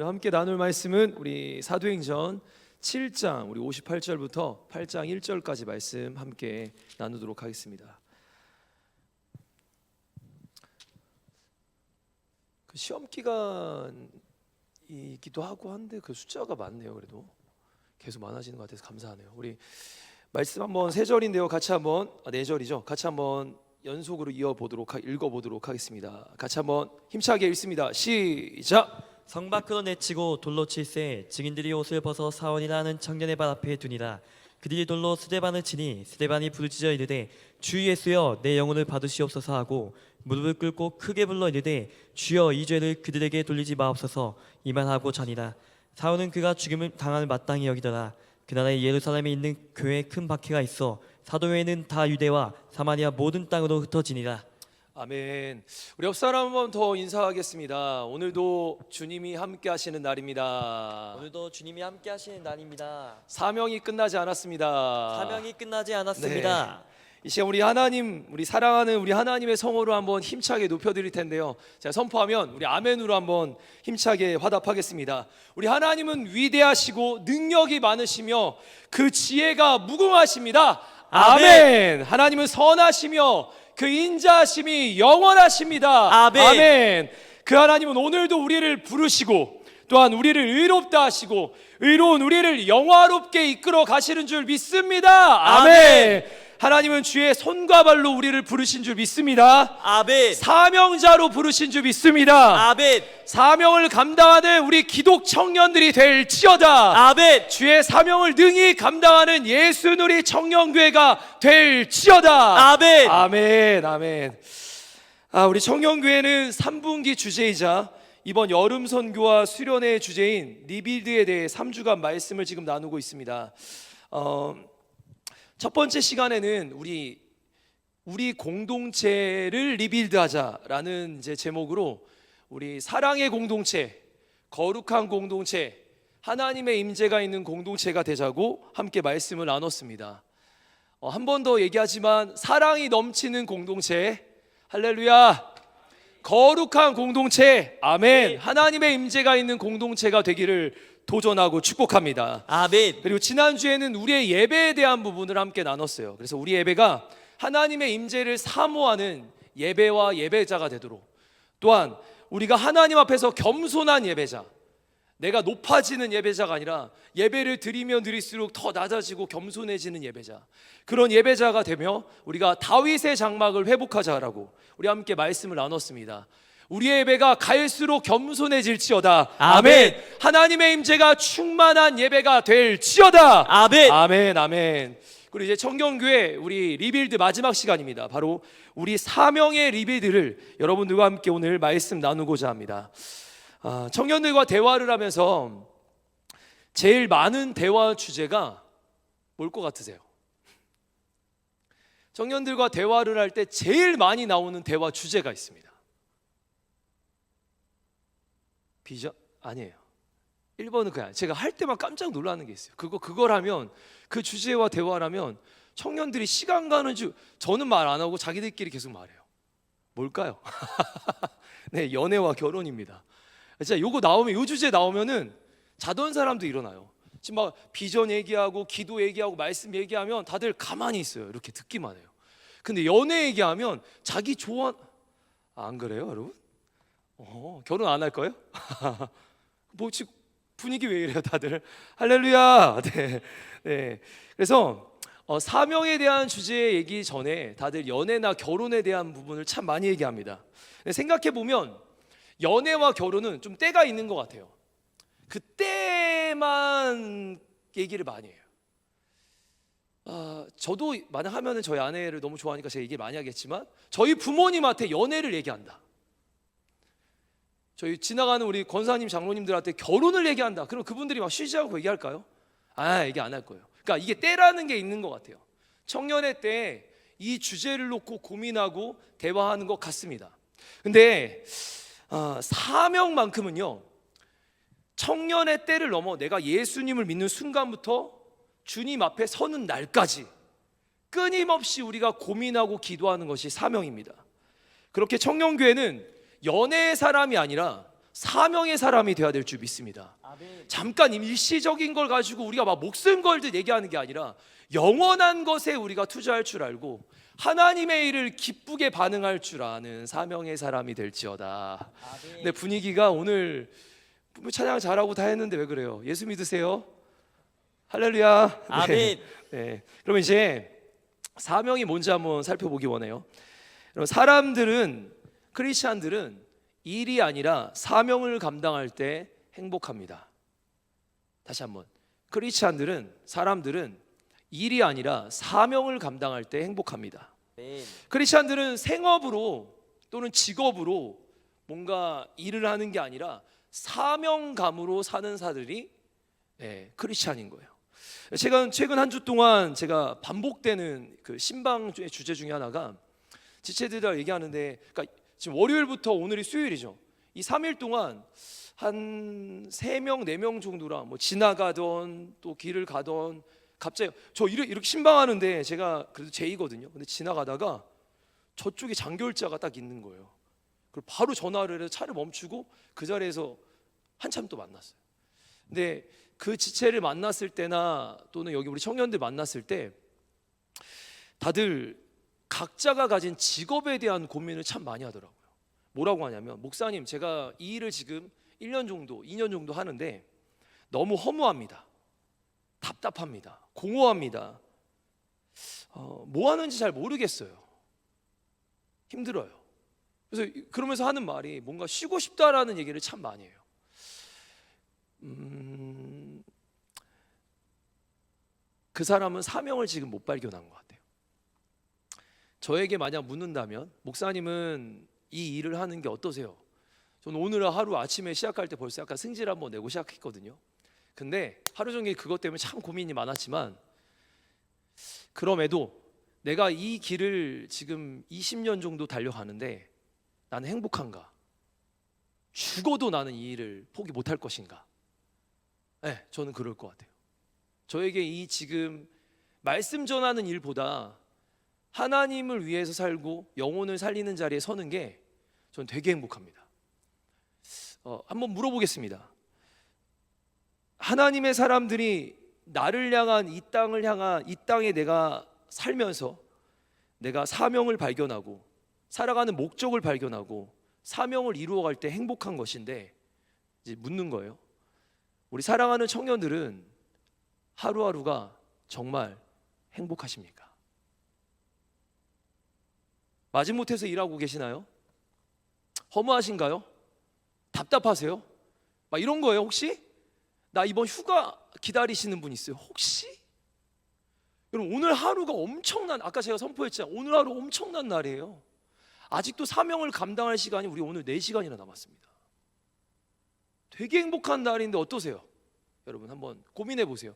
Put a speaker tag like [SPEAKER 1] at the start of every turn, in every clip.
[SPEAKER 1] 오늘 함께 나눌 말씀은 우리 사도행전 7장 우리 58절부터 8장 1절까지 말씀 함께 나누도록 하겠습니다. 그 시험 기간이기도 하고 한데 그 숫자가 많네요. 그래도 계속 많아지는 것 같아서 감사하네요. 우리 말씀 한번 3절인데요. 같이 한번 4절이죠. 같이 한번 연속으로 읽어보도록 하겠습니다. 같이 한번 힘차게 읽습니다. 시작.
[SPEAKER 2] 성 밖으로 내치고 돌로 칠세 증인들이 옷을 벗어 사원이라 하는 청년의 발 앞에 두니라. 그들이 돌로 스데반을 치니 스데반이 부르짖어 이르되 주 예수여 내 영혼을 받으시옵소서 하고 무릎을 꿇고 크게 불러 이르되 주여 이 죄를 그들에게 돌리지 마옵소서 이만하고 자니라. 사원은 그가 죽임을 당할 마땅히 여기더라. 그날에 예루살렘에 있는 교회에 큰 박해가 있어 사도회는 다 유대와 사마리아 모든 땅으로 흩어지니라.
[SPEAKER 1] 아멘. 우리 옆 사람 한 번 더 인사하겠습니다. 오늘도 주님이 함께 하시는 날입니다.
[SPEAKER 2] 오늘도 주님이 함께 하시는 날입니다.
[SPEAKER 1] 사명이 끝나지 않았습니다.
[SPEAKER 2] 사명이 끝나지 않았습니다.
[SPEAKER 1] 이 시간 우리 사랑하는 우리 하나님의 성호를 한번 힘차게 높여드릴 텐데요. 제가 선포하면 우리 아멘으로 한번 힘차게 화답하겠습니다. 우리 하나님은 위대하시고 능력이 많으시며 그 지혜가 무궁하십니다. 아멘. 하나님은 선하시며 그 인자하심이 영원하십니다.
[SPEAKER 2] 아멘.
[SPEAKER 1] 아멘. 그 하나님은 오늘도 우리를 부르시고 또한 우리를 의롭다 하시고 의로운 우리를 영화롭게 이끌어 가시는 줄 믿습니다. 아멘.
[SPEAKER 2] 아멘.
[SPEAKER 1] 하나님은 주의 손과 발로 우리를 부르신 줄 믿습니다.
[SPEAKER 2] 아멘.
[SPEAKER 1] 사명자로 부르신 줄 믿습니다.
[SPEAKER 2] 아멘.
[SPEAKER 1] 사명을 감당하는 우리 기독 청년들이 될지어다.
[SPEAKER 2] 아멘.
[SPEAKER 1] 주의 사명을 능히 감당하는 예수누리 청년교회가 될지어다.
[SPEAKER 2] 아멘.
[SPEAKER 1] 아멘. 아멘. 우리 청년교회는 3분기 주제이자 이번 여름 선교와 수련의 주제인 리빌드에 대해 3주간 말씀을 지금 나누고 있습니다. 첫 번째 시간에는 우리 공동체를 리빌드하자라는 이제 제목으로 우리 사랑의 공동체, 거룩한 공동체, 하나님의 임재가 있는 공동체가 되자고 함께 말씀을 나눴습니다. 한 번 더 얘기하지만 사랑이 넘치는 공동체, 할렐루야. 거룩한 공동체, 아멘. 하나님의 임재가 있는 공동체가 되기를 도전하고 축복합니다.
[SPEAKER 2] 아멘.
[SPEAKER 1] 그리고 지난주에는 우리의 예배에 대한 부분을 함께 나눴어요. 그래서 우리 예배가 하나님의 임재를 사모하는 예배와 예배자가 되도록, 또한 우리가 하나님 앞에서 겸손한 예배자, 내가 높아지는 예배자가 아니라 예배를 드리면 드릴수록 더 낮아지고 겸손해지는 예배자, 그런 예배자가 되며 우리가 다윗의 장막을 회복하자라고 우리 함께 말씀을 나눴습니다. 우리의 예배가 갈수록 겸손해질지어다. 아멘. 하나님의 임재가 충만한 예배가 될지어다.
[SPEAKER 2] 아멘.
[SPEAKER 1] 아멘. 아멘. 그리고 이제 청년교회 우리 리빌드 마지막 시간입니다. 바로 우리 사명의 리빌드를 여러분들과 함께 오늘 말씀 나누고자 합니다. 청년들과 대화를 하면서 제일 많은 대화 주제가 뭘 것 같으세요? 청년들과 대화를 할 때 제일 많이 나오는 대화 주제가 있습니다. 비전? 아니에요. 1번은 그냥 제가 할 때만 깜짝 놀라는 게 있어요. 그걸 하면, 그 주제와 대화를 하면 청년들이 시간 가는 줄, 저는 말 안 하고 자기들끼리 계속 말해요. 뭘까요? 네, 연애와 결혼입니다. 진짜 요거 나오면, 요 주제 나오면은 자던 사람도 일어나요. 지금 막 비전 얘기하고 기도 얘기하고 말씀 얘기하면 다들 가만히 있어요. 이렇게 듣기만 해요. 근데 연애 얘기하면 자기 안 그래요, 여러분? 결혼 안 할 거예요? 뭐 지금 분위기 왜 이래요, 다들? 할렐루야. 네, 네. 그래서 사명에 대한 주제 얘기 전에 다들 연애나 결혼에 대한 부분을 참 많이 얘기합니다. 생각해 보면 연애와 결혼은 좀 때가 있는 것 같아요. 그 때만 얘기를 많이 해요. 저도 만약 하면은 저희 아내를 너무 좋아하니까 제가 얘기를 많이 하겠지만 저희 부모님한테 연애를 얘기한다. 저희 지나가는 우리 권사님 장로님들한테 결혼을 얘기한다. 그럼 그분들이 막 쉬지 않고 얘기할까요? 얘기 안 할 거예요. 그러니까 이게 때라는 게 있는 것 같아요. 청년의 때 이 주제를 놓고 고민하고 대화하는 것 같습니다. 근데 사명만큼은요, 청년의 때를 넘어 내가 예수님을 믿는 순간부터 주님 앞에 서는 날까지 끊임없이 우리가 고민하고 기도하는 것이 사명입니다. 그렇게 청년교회는 연애의 사람이 아니라 사명의 사람이 되어야 될 줄 믿습니다. 잠깐 일시적인 걸 가지고 우리가 막 목숨 걸듯 얘기하는 게 아니라 영원한 것에 우리가 투자할 줄 알고 하나님의 일을 기쁘게 반응할 줄 아는 사명의 사람이 될지어다. 근데 분위기가 오늘 찬양 잘하고 다 했는데 왜 그래요? 예수 믿으세요? 할렐루야.
[SPEAKER 2] 아멘.
[SPEAKER 1] 네. 그러면 이제 사명이 뭔지 한번 살펴보기 원해요. 여러분, 사람들은, 크리스찬들은 일이 아니라 사명을 감당할 때 행복합니다. 다시 한번, 크리스찬들은, 사람들은 일이 아니라 사명을 감당할 때 행복합니다. 크리스찬들은 생업으로 또는 직업으로 뭔가 일을 하는 게 아니라 사명감으로 사는 사들이 크리스찬인 거예요. 최근 한 주 동안 제가 반복되는 그 신방의 주제 중에 하나가, 지체들이 얘기하는데, 그러니까 지금 월요일부터 오늘이 수요일이죠. 이 3일 동안 한 3명, 4명 정도랑 뭐 지나가던 또 길을 가던, 갑자기 저 이렇게 신방하는데 제가 그래도 제이거든요. 근데 지나가다가 저쪽에 장결자가 딱 있는 거예요. 그리고 바로 전화를 해서 차를 멈추고 그 자리에서 한참 또 만났어요. 근데 그 지체를 만났을 때나 또는 여기 우리 청년들 만났을 때 다들 각자가 가진 직업에 대한 고민을 참 많이 하더라고요. 뭐라고 하냐면, 목사님, 제가 이 일을 지금 1년 정도, 2년 정도 하는데 너무 허무합니다. 답답합니다. 공허합니다. 뭐 하는지 잘 모르겠어요. 힘들어요. 그래서 그러면서 하는 말이 뭔가 쉬고 싶다라는 얘기를 참 많이 해요. 그 사람은 사명을 지금 못 발견한 것 같아요. 저에게 만약 묻는다면, 목사님은 이 일을 하는 게 어떠세요? 저는 오늘 하루 아침에 시작할 때 벌써 약간 승질 한번 내고 시작했거든요. 근데 하루 종일 그것 때문에 참 고민이 많았지만, 그럼에도 내가 이 길을 지금 20년 정도 달려가는데 나는 행복한가? 죽어도 나는 이 일을 포기 못할 것인가? 네, 저는 그럴 것 같아요. 저에게 이 지금 말씀 전하는 일보다 하나님을 위해서 살고 영혼을 살리는 자리에 서는 게 저는 되게 행복합니다. 한번 물어보겠습니다. 하나님의 사람들이 나를 향한 이 땅을 향한, 이 땅에 내가 살면서 내가 사명을 발견하고 살아가는 목적을 발견하고 사명을 이루어갈 때 행복한 것인데, 이제 묻는 거예요. 우리 사랑하는 청년들은 하루하루가 정말 행복하십니까? 마지못해서 일하고 계시나요? 허무하신가요? 답답하세요? 막 이런 거예요. 혹시? 나 이번 휴가 기다리시는 분 있어요? 혹시? 여러분, 오늘 하루가 엄청난, 아까 제가 선포했잖아요. 오늘 하루 엄청난 날이에요. 아직도 사명을 감당할 시간이 우리 오늘 4시간이나 남았습니다. 되게 행복한 날인데 어떠세요? 여러분, 한번 고민해 보세요.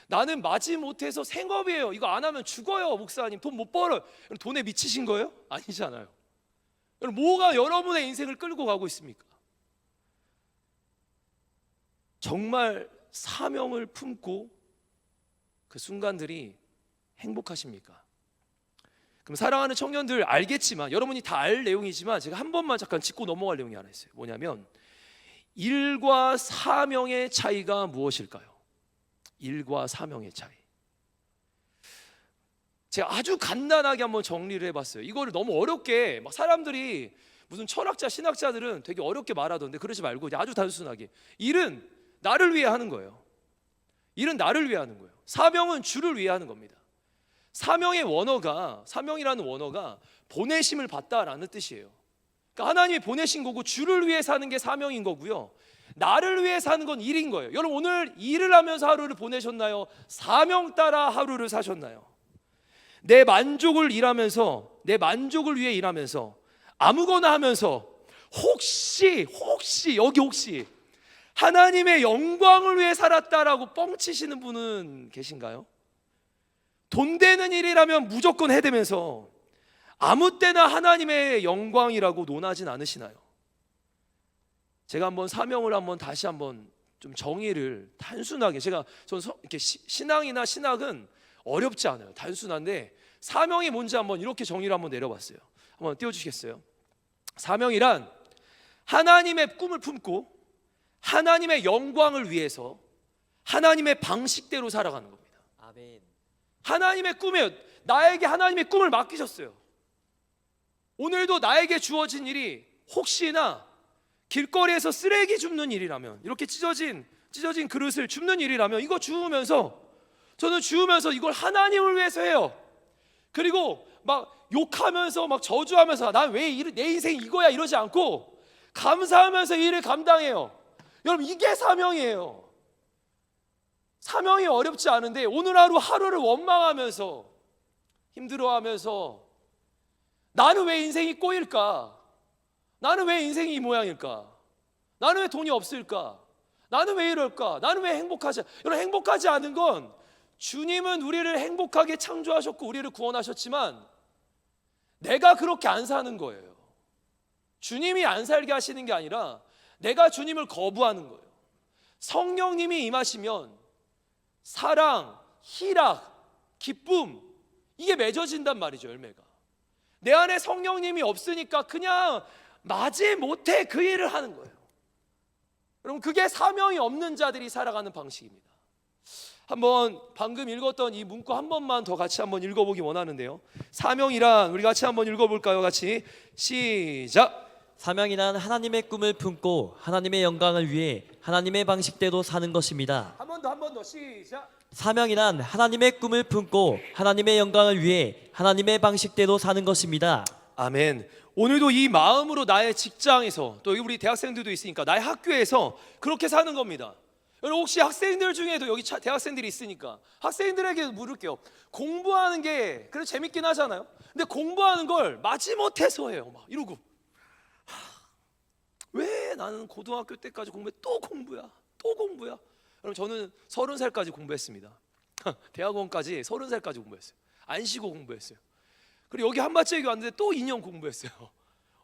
[SPEAKER 1] 나는 마지못해서 생업이에요. 이거 안 하면 죽어요. 목사님, 돈 못 벌어요. 여러분, 돈에 미치신 거예요? 아니잖아요. 여러분, 뭐가 여러분의 인생을 끌고 가고 있습니까? 정말 사명을 품고 그 순간들이 행복하십니까? 그럼 사랑하는 청년들, 알겠지만, 여러분이 다 알 내용이지만 제가 한 번만 잠깐 짚고 넘어갈 내용이 하나 있어요. 뭐냐면, 일과 사명의 차이가 무엇일까요? 일과 사명의 차이. 제가 아주 간단하게 한번 정리를 해봤어요. 이거를 너무 어렵게, 막 사람들이 무슨 철학자, 신학자들은 되게 어렵게 말하던데 그러지 말고 아주 단순하게, 일은 나를 위해 하는 거예요. 일은 나를 위해 하는 거예요. 사명은 주를 위해 하는 겁니다. 사명의 원어가, 사명이라는 원어가 보내심을 받다라는 뜻이에요. 그러니까 하나님이 보내신 거고, 주를 위해 사는 게 사명인 거고요. 나를 위해 사는 건 일인 거예요. 여러분, 오늘 일을 하면서 하루를 보내셨나요? 사명 따라 하루를 사셨나요? 내 만족을 일하면서, 내 만족을 위해 일하면서, 아무거나 하면서 혹시 여기 혹시 하나님의 영광을 위해 살았다라고 뻥치시는 분은 계신가요? 돈 되는 일이라면 무조건 해대면서 아무 때나 하나님의 영광이라고 논하진 않으시나요? 제가 한번 사명을 한번 다시 한번 좀 정의를 단순하게, 저는 이렇게 신앙이나 신학은 어렵지 않아요. 단순한데 사명이 뭔지 한번 이렇게 정의를 한번 내려봤어요. 한번 띄워주시겠어요? 사명이란 하나님의 꿈을 품고 하나님의 영광을 위해서 하나님의 방식대로 살아가는 겁니다.
[SPEAKER 2] 아멘.
[SPEAKER 1] 하나님의 꿈에, 나에게 하나님의 꿈을 맡기셨어요. 오늘도 나에게 주어진 일이 혹시나 길거리에서 쓰레기 줍는 일이라면, 이렇게 찢어진 그릇을 줍는 일이라면, 이거 주우면서, 저는 주우면서 이걸 하나님을 위해서 해요. 그리고 막 욕하면서 막 저주하면서 난 왜 내 인생이 이거야 이러지 않고 감사하면서 이 일을 감당해요. 여러분, 이게 사명이에요. 사명이 어렵지 않은데 오늘 하루를 원망하면서 힘들어하면서 나는 왜 인생이 꼬일까? 나는 왜 인생이 이 모양일까? 나는 왜 돈이 없을까? 나는 왜 이럴까? 나는 왜 여러분, 행복하지 않은 건, 주님은 우리를 행복하게 창조하셨고 우리를 구원하셨지만 내가 그렇게 안 사는 거예요. 주님이 안 살게 하시는 게 아니라 내가 주님을 거부하는 거예요. 성령님이 임하시면 사랑, 희락, 기쁨, 이게 맺어진단 말이죠. 열매가. 내 안에 성령님이 없으니까 그냥 마지못해 그 일을 하는 거예요. 여러분, 그게 사명이 없는 자들이 살아가는 방식입니다. 한번 방금 읽었던 이 문구 한 번만 더 같이 한번 읽어보기 원하는데요. 사명이란, 우리 같이 한번 읽어볼까요? 같이 시작.
[SPEAKER 2] 사명이란 하나님의 꿈을 품고 하나님의 영광을 위해 하나님의 방식대로 사는 것입니다.
[SPEAKER 1] 한 번 더 시작.
[SPEAKER 2] 사명이란 하나님의 꿈을 품고 하나님의 영광을 위해 하나님의 방식대로 사는 것입니다.
[SPEAKER 1] 아멘. 오늘도 이 마음으로 나의 직장에서, 또 우리 대학생들도 있으니까 나의 학교에서 그렇게 사는 겁니다. 여러분, 혹시 학생들 중에도 여기 대학생들이 있으니까 학생들에게 물을게요. 공부하는 게 그래도 재밌긴 하잖아요. 근데 공부하는 걸 마지못해서 해요. 막 이러고, 왜 나는 고등학교 때까지 공부해? 또 공부야. 여러분, 저는 30살까지 공부했습니다. 대학원까지 30살까지 공부했어요. 안 쉬고 공부했어요. 그리고 여기 한마치에게 왔는데 또 2년 공부했어요.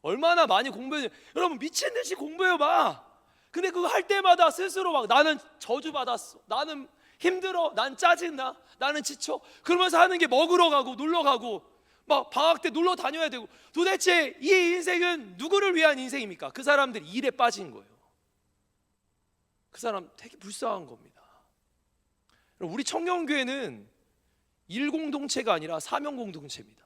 [SPEAKER 1] 얼마나 많이 공부했냐. 여러분, 미친 듯이 공부해요 막. 근데 그거 할 때마다 스스로 막, 나는 저주받았어, 나는 힘들어, 난 짜증나, 나는 지쳐. 그러면서 하는 게 먹으러 가고 놀러 가고 막 방학 때 놀러 다녀야 되고. 도대체 이 인생은 누구를 위한 인생입니까? 그 사람들이 일에 빠진 거예요. 그 사람 되게 불쌍한 겁니다. 우리 청년교회는 일 공동체가 아니라 사명 공동체입니다.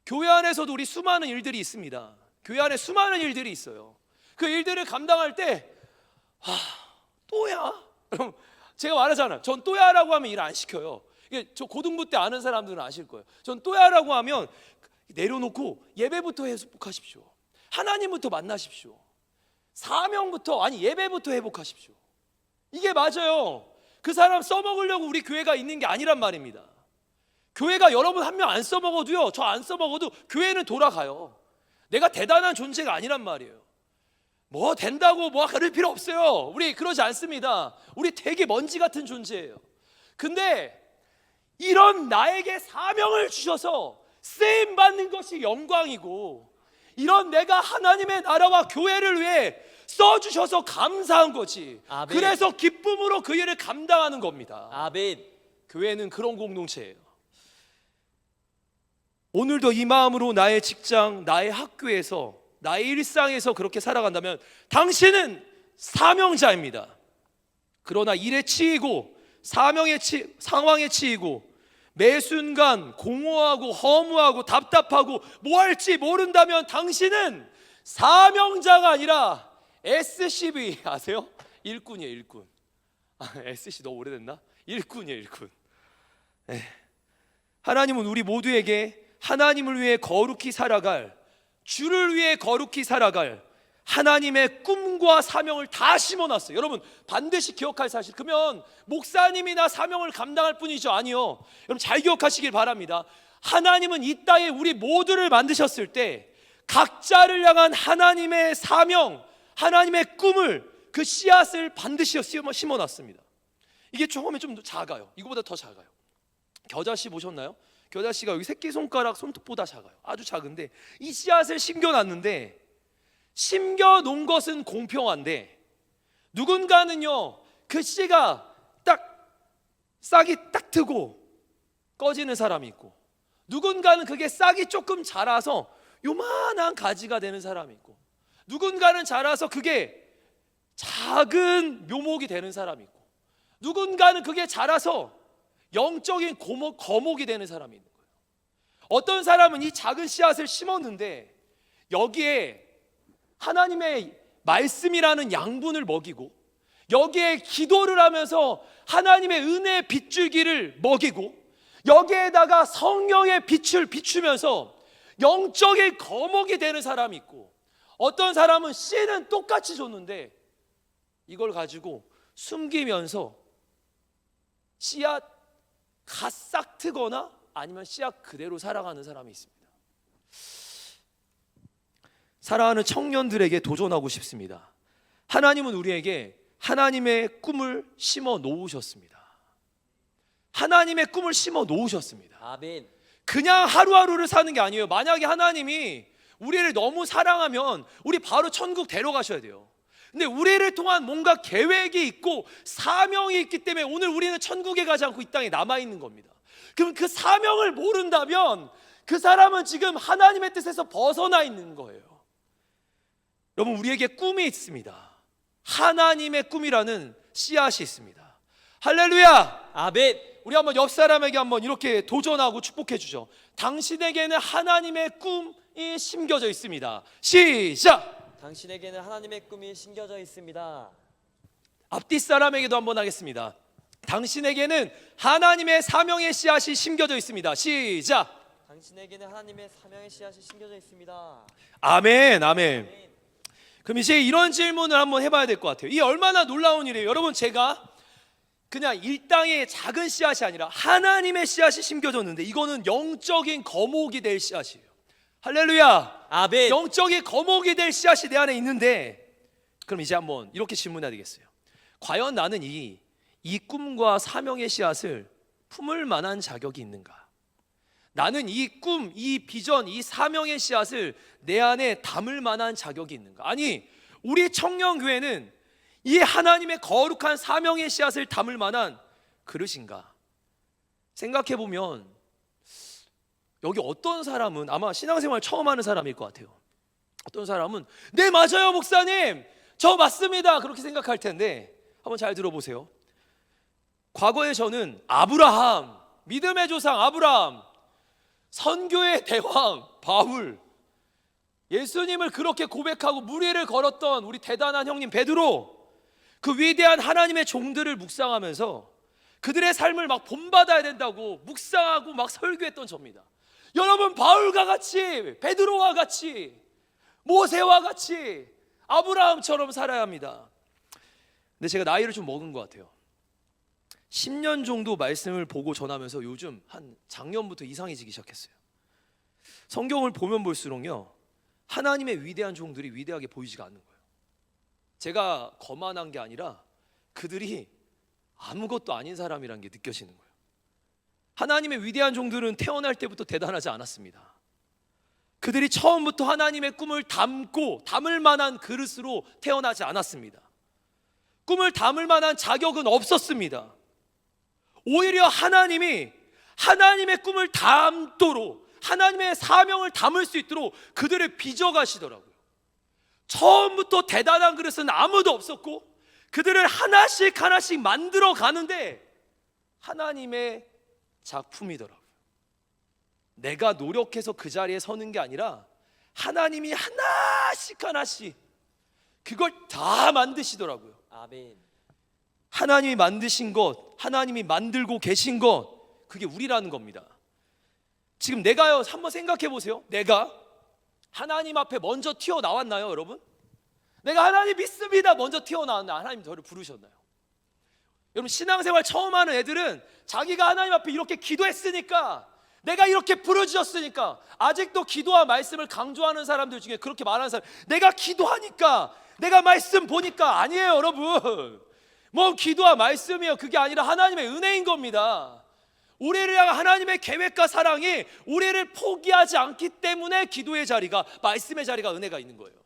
[SPEAKER 1] 교회 안에서도 우리 수많은 일들이 있습니다. 교회 안에 수많은 일들이 있어요. 그 일들을 감당할 때 또야? 제가 말하잖아요. 전 또야라고 하면 일 안 시켜요. 이게 저 고등부 때 아는 사람들은 아실 거예요. 전 또야라고 하면 내려놓고 예배부터 회복하십시오. 하나님부터 만나십시오. 사명부터, 아니 예배부터 회복하십시오. 이게 맞아요. 그 사람 써먹으려고 우리 교회가 있는 게 아니란 말입니다. 교회가 여러분 한 명 안 써먹어도요, 저 안 써먹어도 교회는 돌아가요. 내가 대단한 존재가 아니란 말이에요. 뭐 된다고 뭐 그럴 필요 없어요. 우리 그러지 않습니다. 우리 되게 먼지 같은 존재예요. 근데 이런 나에게 사명을 주셔서 쓰임 받는 것이 영광이고, 이런 내가 하나님의 나라와 교회를 위해 써주셔서 감사한 거지.
[SPEAKER 2] 아멘.
[SPEAKER 1] 그래서 기쁨으로 그 일을 감당하는 겁니다.
[SPEAKER 2] 아멘.
[SPEAKER 1] 교회는 그런 공동체예요. 오늘도 이 마음으로 나의 직장, 나의 학교에서, 나의 일상에서 그렇게 살아간다면 당신은 사명자입니다. 그러나 일에 치이고 상황에 치이고 매 순간 공허하고 허무하고 답답하고 뭐 할지 모른다면 당신은 사명자가 아니라 SCV 아세요? 일꾼이에요, 일꾼. SC 너무 오래됐나? 일꾼이에요, 일꾼. 하나님은 우리 모두에게 하나님을 위해 거룩히 살아갈, 주를 위해 거룩히 살아갈 하나님의 꿈과 사명을 다 심어놨어요. 여러분, 반드시 기억할 사실. 그러면 목사님이나 사명을 감당할 뿐이죠? 아니요. 여러분, 잘 기억하시길 바랍니다. 하나님은 이 땅에 우리 모두를 만드셨을 때 각자를 향한 하나님의 사명, 하나님의 꿈을, 그 씨앗을 반드시 심어놨습니다. 이게 처음에 좀 작아요. 이거보다 더 작아요. 겨자씨 보셨나요? 겨자씨가 여기 새끼손가락 손톱보다 작아요. 아주 작은데 이 씨앗을 심겨놨는데, 심겨놓은 것은 공평한데 누군가는요, 그 씨가 딱 싹이 딱 트고 꺼지는 사람이 있고, 누군가는 그게 싹이 조금 자라서 요만한 가지가 되는 사람이 있고, 누군가는 자라서 그게 작은 묘목이 되는 사람이 있고, 누군가는 그게 자라서 영적인 거목이 되는 사람이 있는 거예요. 어떤 사람은 이 작은 씨앗을 심었는데 여기에 하나님의 말씀이라는 양분을 먹이고, 여기에 기도를 하면서 하나님의 은혜의 빗줄기를 먹이고, 여기에다가 성령의 빛을 비추면서 영적인 거목이 되는 사람이 있고, 어떤 사람은 씨는 똑같이 줬는데 이걸 가지고 숨기면서 씨앗 갓 싹 트거나 아니면 씨앗 그대로 살아가는 사람이 있습니다. 사랑하는 청년들에게 도전하고 싶습니다. 하나님은 우리에게 하나님의 꿈을 심어 놓으셨습니다. 하나님의 꿈을 심어 놓으셨습니다.
[SPEAKER 2] 아멘.
[SPEAKER 1] 그냥 하루하루를 사는 게 아니에요. 만약에 하나님이 우리를 너무 사랑하면 우리 바로 천국 데려가셔야 돼요. 근데 우리를 통한 뭔가 계획이 있고 사명이 있기 때문에 오늘 우리는 천국에 가지 않고 이 땅에 남아있는 겁니다. 그럼 그 사명을 모른다면 그 사람은 지금 하나님의 뜻에서 벗어나 있는 거예요. 여러분, 우리에게 꿈이 있습니다. 하나님의 꿈이라는 씨앗이 있습니다. 할렐루야.
[SPEAKER 2] 아멘.
[SPEAKER 1] 우리 한번 옆 사람에게 한번 이렇게 도전하고 축복해 주죠. 당신에게는 하나님의 꿈이 심겨져 있습니다. 시작.
[SPEAKER 2] 당신에게는 하나님의 꿈이 심겨져 있습니다.
[SPEAKER 1] 앞뒤 사람에게도 한번 하겠습니다. 당신에게는 하나님의 사명의 씨앗이 심겨져 있습니다. 시작.
[SPEAKER 2] 당신에게는 하나님의 사명의 씨앗이 심겨져 있습니다.
[SPEAKER 1] 아멘, 아멘. 그럼 이제 이런 질문을 한번 해봐야 될 것 같아요. 이 얼마나 놀라운 일이에요. 여러분, 제가 그냥 일당의 작은 씨앗이 아니라 하나님의 씨앗이 심겨졌는데 이거는 영적인 거목이 될 씨앗이에요. 할렐루야.
[SPEAKER 2] 아멘.
[SPEAKER 1] 영적인 거목이 될 씨앗이 내 안에 있는데, 그럼 이제 한번 이렇게 질문해야 되겠어요. 과연 나는 이 꿈과 사명의 씨앗을 품을 만한 자격이 있는가? 나는 이 꿈, 이 비전, 이 사명의 씨앗을 내 안에 담을 만한 자격이 있는가? 아니, 우리 청년교회는 이 하나님의 거룩한 사명의 씨앗을 담을 만한 그릇인가? 생각해보면 여기 어떤 사람은 아마 신앙생활 처음 하는 사람일 것 같아요. 어떤 사람은 네, 맞아요 목사님, 저 맞습니다, 그렇게 생각할 텐데, 한번 잘 들어보세요. 과거에 저는 아브라함, 믿음의 조상 아브라함, 선교의 대왕 바울, 예수님을 그렇게 고백하고 무리를 걸었던 우리 대단한 형님 베드로, 그 위대한 하나님의 종들을 묵상하면서 그들의 삶을 막 본받아야 된다고 묵상하고 막 설교했던 저입니다. 여러분, 바울과 같이, 베드로와 같이, 모세와 같이, 아브라함처럼 살아야 합니다. 근데 제가 나이를 좀 먹은 것 같아요. 10년 정도 말씀을 보고 전하면서 요즘 한 작년부터 이상해지기 시작했어요. 성경을 보면 볼수록요, 하나님의 위대한 종들이 위대하게 보이지가 않는 거예요. 제가 거만한 게 아니라 그들이 아무것도 아닌 사람이라는 게 느껴지는 거예요. 하나님의 위대한 종들은 태어날 때부터 대단하지 않았습니다. 그들이 처음부터 하나님의 꿈을 담을 만한 그릇으로 태어나지 않았습니다. 꿈을 담을 만한 자격은 없었습니다. 오히려 하나님이 하나님의 꿈을 담도록, 하나님의 사명을 담을 수 있도록 그들을 빚어가시더라고요. 처음부터 대단한 그릇은 아무도 없었고 그들을 하나씩 하나씩 만들어 가는데 하나님의 작품이더라고요. 내가 노력해서 그 자리에 서는 게 아니라 하나님이 하나씩 하나씩 그걸 다 만드시더라고요.
[SPEAKER 2] 아멘.
[SPEAKER 1] 하나님이 만드신 것, 하나님이 만들고 계신 것, 그게 우리라는 겁니다. 지금 내가요, 한번 생각해 보세요. 내가 하나님 앞에 먼저 튀어나왔나요, 여러분? 내가 하나님 믿습니다 먼저 튀어나왔나? 하나님 저를 부르셨나요? 여러분, 신앙생활 처음 하는 애들은 자기가 하나님 앞에 이렇게 기도했으니까, 내가 이렇게 부르짖었으니까, 아직도 기도와 말씀을 강조하는 사람들 중에 그렇게 말하는 사람, 내가 기도하니까, 내가 말씀 보니까, 아니에요 여러분. 뭐 기도와 말씀이요, 그게 아니라 하나님의 은혜인 겁니다. 우리를 향한 하나님의 계획과 사랑이 우리를 포기하지 않기 때문에 기도의 자리가, 말씀의 자리가, 은혜가 있는 거예요.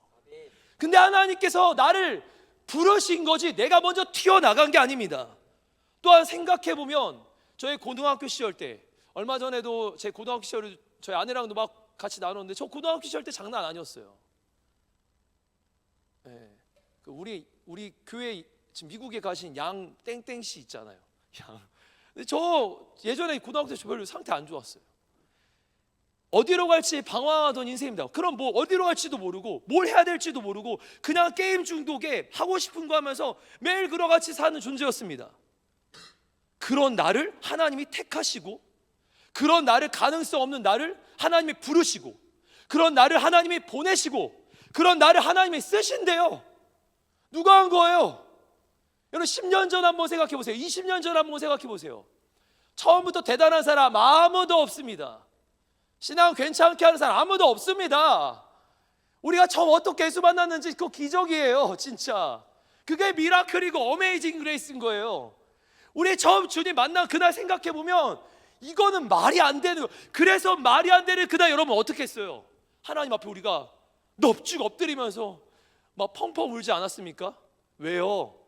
[SPEAKER 1] 근데 하나님께서 나를 부르신 거지 내가 먼저 튀어나간 게 아닙니다. 또한 생각해보면 저희 고등학교 시절 때, 얼마 전에도 제 고등학교 시절을 저희 아내랑도 막 같이 나눴는데, 저 고등학교 시절 때 장난 아니었어요. 네. 우리 교회 지금 미국에 가신 양 땡땡 씨 있잖아요. 양. 근데 저 예전에 고등학교 때 별로 상태 안 좋았어요. 어디로 갈지 방황하던 인생입니다. 그럼 뭐 어디로 갈지도 모르고 뭘 해야 될지도 모르고 그냥 게임 중독에 하고 싶은 거 하면서 매일 그와 같이 사는 존재였습니다. 그런 나를 하나님이 택하시고, 그런 나를, 가능성 없는 나를 하나님이 부르시고, 그런 나를 하나님이 보내시고, 그런 나를 하나님이 쓰신대요. 누가 한 거예요? 여러분 10년 전 한번 생각해 보세요. 20년 전 한번 생각해 보세요. 처음부터 대단한 사람 아무도 없습니다. 신앙 괜찮게 하는 사람 아무도 없습니다. 우리가 처음 어떻게 예수 만났는지 그거 기적이에요. 진짜 그게 미라클이고 어메이징 그레이스인 거예요. 우리 처음 주님 만난 그날 생각해 보면 이거는 말이 안 되는 거예요. 그래서 말이 안 되는 그날 여러분 어떻게 했어요? 하나님 앞에 우리가 넙죽 엎드리면서 막 펑펑 울지 않았습니까? 왜요?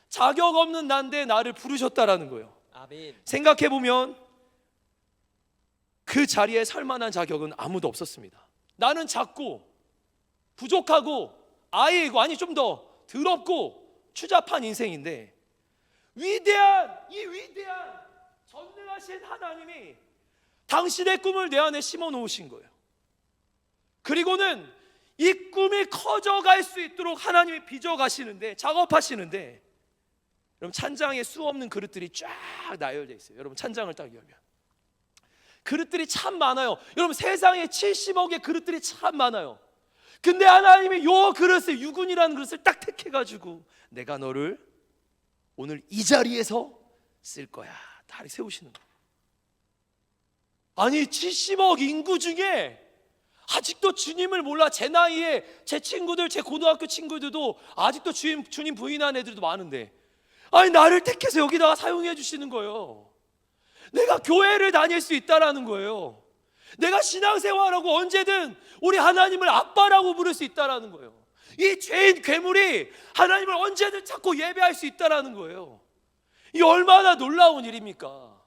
[SPEAKER 1] 자격 없는 난데 나를 부르셨다라는 거예요.
[SPEAKER 2] 아멘.
[SPEAKER 1] 생각해 보면 그 자리에 설 만한 자격은 아무도 없었습니다. 나는 작고 부족하고 아이고, 아니 좀 더 더럽고 추잡한 인생인데 위대한 전능하신 하나님이 당신의 꿈을 내 안에 심어 놓으신 거예요. 그리고는 이 꿈이 커져갈 수 있도록 하나님이 빚어가시는데, 작업하시는데, 여러분 찬장에 수 없는 그릇들이 쫙 나열되어 있어요. 여러분 찬장을 딱 열면 그릇들이 참 많아요. 여러분 세상에 70억의 그릇들이 참 많아요. 근데 하나님이 요 그릇을, 유군이라는 그릇을 딱 택해가지고 내가 너를 오늘 이 자리에서 쓸 거야, 다 세우시는 거예요. 아니 70억 인구 중에 아직도 주님을 몰라. 제 나이에 제 친구들, 제 고등학교 친구들도 아직도 주님 부인한 애들도 많은데, 아니 나를 택해서 여기다가 사용해 주시는 거예요. 내가 교회를 다닐 수 있다라는 거예요. 내가 신앙생활하고 언제든 우리 하나님을 아빠라고 부를 수 있다라는 거예요. 이 죄인 괴물이 하나님을 언제든 찾고 예배할 수 있다라는 거예요. 이 얼마나 놀라운 일입니까?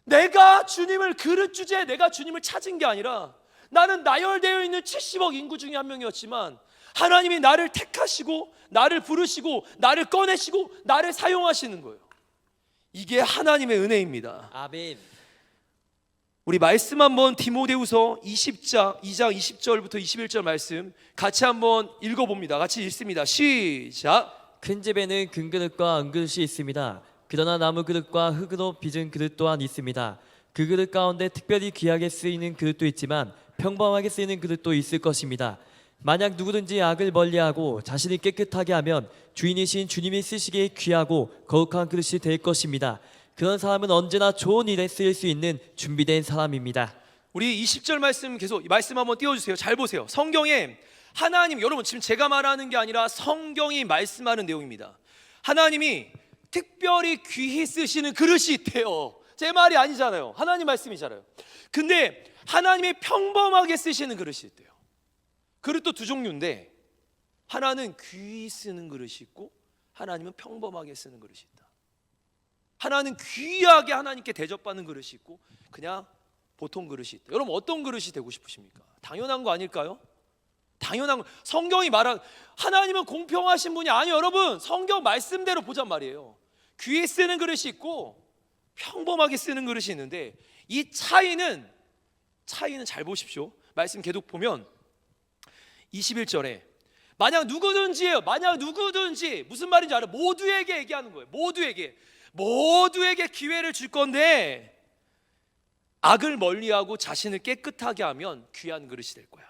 [SPEAKER 1] 내가 주님을, 그릇 주제에 내가 주님을 찾은 게 아니라 나는 나열되어 있는 70억 인구 중에 한 명이었지만 하나님이 나를 택하시고 나를 부르시고 나를 꺼내시고 나를 사용하시는 거예요. 이게 하나님의 은혜입니다.
[SPEAKER 2] 아멘.
[SPEAKER 1] 우리 말씀 한번 디모데후서 2장 20절부터 21절 말씀 같이 한번 읽어봅니다. 같이 읽습니다. 시작.
[SPEAKER 2] 큰 집에는 금그릇과 은그릇이 있습니다. 그러나 나무 그릇과 흙으로 빚은 그릇 또한 있습니다. 그 그릇 가운데 특별히 귀하게 쓰이는 그릇도 있지만 평범하게 쓰이는 그릇도 있을 것입니다. 만약 누구든지 악을 멀리하고 자신이 깨끗하게 하면 주인이신 주님이 쓰시기에 귀하고 거룩한 그릇이 될 것입니다. 그런 사람은 언제나 좋은 일에 쓰일 수 있는 준비된 사람입니다.
[SPEAKER 1] 우리 20절 말씀 계속 말씀 한번 띄워주세요. 잘 보세요. 성경에 하나님, 여러분 지금 제가 말하는 게 아니라 성경이 말씀하는 내용입니다. 하나님이 특별히 귀히 쓰시는 그릇이 있대요. 제 말이 아니잖아요. 하나님 말씀이잖아요. 근데 하나님이 평범하게 쓰시는 그릇이 있대요. 그릇도 두 종류인데 하나는 귀히 쓰는 그릇이 있고 하나님은 평범하게 쓰는 그릇이 있다. 하나는 귀하게 하나님께 대접받는 그릇이 있고 그냥 보통 그릇이 있다. 여러분 어떤 그릇이 되고 싶으십니까? 당연한 거 아닐까요? 당연한 거. 성경이 말한 하나님은 공평하신 분이 아니에요. 여러분 성경 말씀대로 보잔 말이에요. 귀히 쓰는 그릇이 있고 평범하게 쓰는 그릇이 있는데 이 차이는 잘 보십시오. 말씀 계속 보면 21절에 만약 누구든지 무슨 말인지 알아요? 모두에게 얘기하는 거예요. 모두에게 기회를 줄 건데 악을 멀리하고 자신을 깨끗하게 하면 귀한 그릇이 될 거야.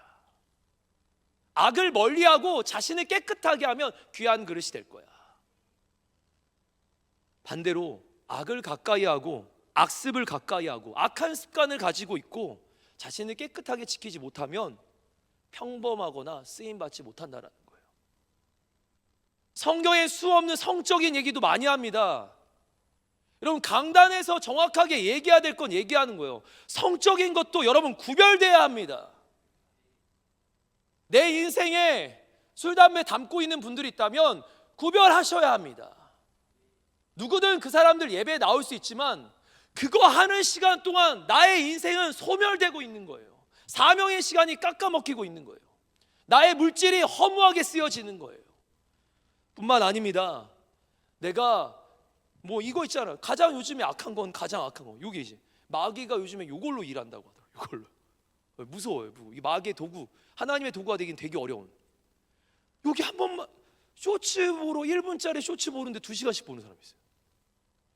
[SPEAKER 1] 악을 멀리하고 자신을 깨끗하게 하면 귀한 그릇이 될 거야. 반대로 악을 가까이하고 악습을 가까이하고 악한 습관을 가지고 있고 자신을 깨끗하게 지키지 못하면 평범하거나 쓰임받지 못한다는 거예요. 성경에 수없는 성적인 얘기도 많이 합니다. 여러분 강단에서 정확하게 얘기해야 될 건 얘기하는 거예요. 성적인 것도 여러분 구별돼야 합니다. 내 인생에 술, 담배 담고 있는 분들이 있다면 구별하셔야 합니다. 누구든 그 사람들 예배에 나올 수 있지만 그거 하는 시간 동안 나의 인생은 소멸되고 있는 거예요. 사명의 시간이 깎아먹히고 있는 거예요. 나의 물질이 허무하게 쓰여지는 거예요. 뿐만 아닙니다. 내가 뭐 이거 있잖아. 가장 요즘에 악한 건 가장 악한 거. 요게 이제 마귀가 요즘에 요걸로 일한다고 하더라고요. 요걸로. 무서워요. 이 마귀의 도구, 하나님의 도구가 되긴 되게 어려운. 여기 한 번만 쇼츠 보러 1분짜리 쇼츠 보는데 2시간씩 보는 사람이 있어요.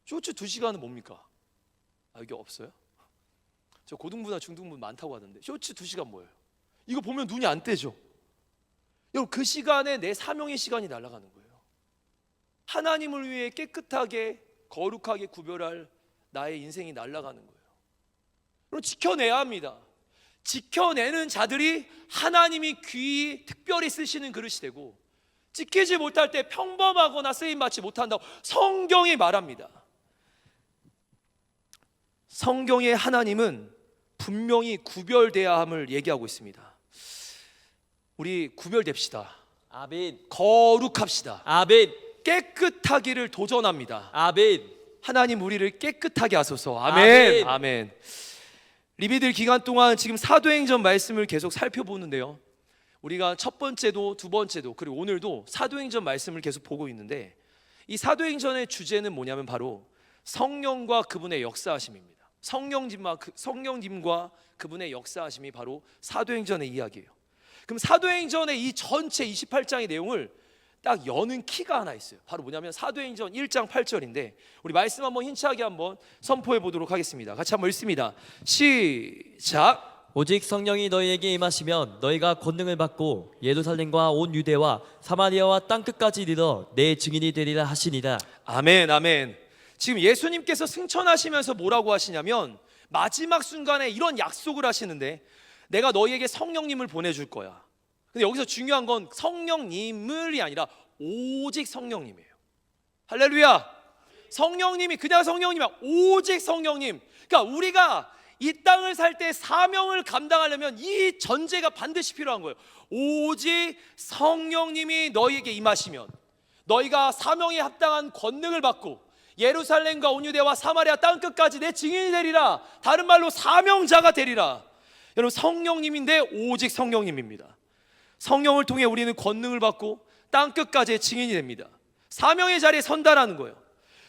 [SPEAKER 1] 쇼츠 2시간은 뭡니까? 여기 없어요? 저 고등부나 중등부 많다고 하던데 쇼츠 2시간 뭐예요? 이거 보면 눈이 안 떼죠. 여러분 그 시간에 내 사명의 시간이 날아가는 거예요. 하나님을 위해 깨끗하게 거룩하게 구별할 나의 인생이 날아가는 거예요. 그럼 지켜내야 합니다. 지켜내는 자들이 하나님이 귀히 특별히 쓰시는 그릇이 되고, 지키지 못할 때 평범하거나 쓰임받지 못한다고 성경이 말합니다. 성경의 하나님은 분명히 구별돼야 함을 얘기하고 있습니다. 우리 구별됩시다.
[SPEAKER 2] 아멘.
[SPEAKER 1] 거룩합시다.
[SPEAKER 2] 아멘.
[SPEAKER 1] 깨끗하기를 도전합니다.
[SPEAKER 2] 아멘.
[SPEAKER 1] 하나님 우리를 깨끗하게 하소서. 아멘.
[SPEAKER 2] 아멘.
[SPEAKER 1] 아멘. 리비들 기간 동안 지금 사도행전 말씀을 계속 살펴보는데요, 우리가 첫 번째도 두 번째도 그리고 오늘도 사도행전 말씀을 계속 보고 있는데, 이 사도행전의 주제는 뭐냐면 바로 성령과 그분의 역사하심입니다. 성령님과 그분의 역사하심이 바로 사도행전의 이야기예요. 그럼 사도행전의 이 전체 28장의 내용을 딱 여는 키가 하나 있어요. 바로 뭐냐면 사도행전 1장 8절인데 우리 말씀 한번 힘차게 한번 선포해 보도록 하겠습니다. 같이 한번 읽습니다. 시작.
[SPEAKER 2] 오직 성령이 너희에게 임하시면 너희가 권능을 받고 예루살렘과 온 유대와 사마리아와 땅 끝까지 이르러 내 증인이 되리라 하시니라.
[SPEAKER 1] 아멘. 아멘. 지금 예수님께서 승천하시면서 뭐라고 하시냐면 마지막 순간에 이런 약속을 하시는데, 내가 너희에게 성령님을 보내줄 거야. 근데 여기서 중요한 건 성령님을이 아니라 오직 성령님이에요. 할렐루야. 성령님이 그냥 성령님이야. 오직 성령님. 그러니까 우리가 이 땅을 살 때 사명을 감당하려면 이 전제가 반드시 필요한 거예요. 오직 성령님이 너희에게 임하시면 너희가 사명에 합당한 권능을 받고 예루살렘과 온 유대와 사마리아 땅끝까지 내 증인이 되리라. 다른 말로 사명자가 되리라. 여러분 성령님인데 오직 성령님입니다. 성령을 통해 우리는 권능을 받고 땅끝까지의 증인이 됩니다. 사명의 자리에 선다라는 거예요.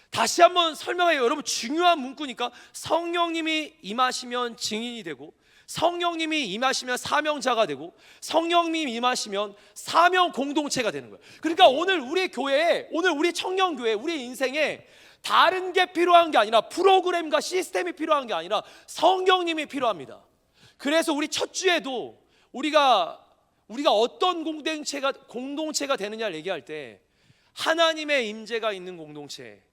[SPEAKER 1] 다시 한번 설명해요. 여러분 중요한 문구니까 성령님이 임하시면 증인이 되고, 성령님이 임하시면 사명자가 되고, 성령님이 임하시면 사명 공동체가 되는 거예요. 그러니까 오늘 우리 교회에, 오늘 우리 청년교회, 우리 인생에 다른 게 필요한 게 아니라 프로그램과 시스템이 필요한 게 아니라 성령님이 필요합니다. 그래서 우리 첫 주에도 우리가 어떤 공동체가 되느냐를 얘기할 때 하나님의 임재가 있는 공동체,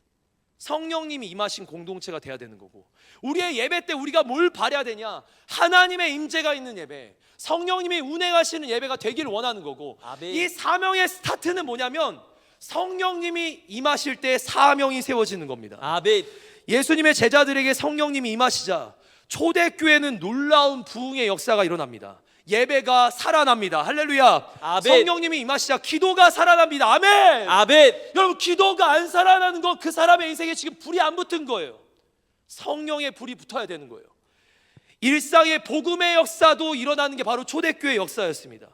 [SPEAKER 1] 성령님이 임하신 공동체가 돼야 되는 거고, 우리의 예배 때 우리가 뭘 바라야 되냐? 하나님의 임재가 있는 예배, 성령님이 운행하시는 예배가 되기를 원하는 거고,
[SPEAKER 2] 아멘.
[SPEAKER 1] 이 사명의 스타트는 뭐냐면 성령님이 임하실 때 사명이 세워지는 겁니다.
[SPEAKER 2] 아멘.
[SPEAKER 1] 예수님의 제자들에게 성령님이 임하시자 초대교회는 놀라운 부흥의 역사가 일어납니다. 예배가 살아납니다. 할렐루야.
[SPEAKER 2] 아멘.
[SPEAKER 1] 성령님이 임하시자 기도가 살아납니다. 아멘.
[SPEAKER 2] 아멘.
[SPEAKER 1] 여러분 기도가 안 살아나는 건 그 사람의 인생에 지금 불이 안 붙은 거예요. 성령의 불이 붙어야 되는 거예요. 일상의 복음의 역사도 일어나는 게 바로 초대교회의 역사였습니다.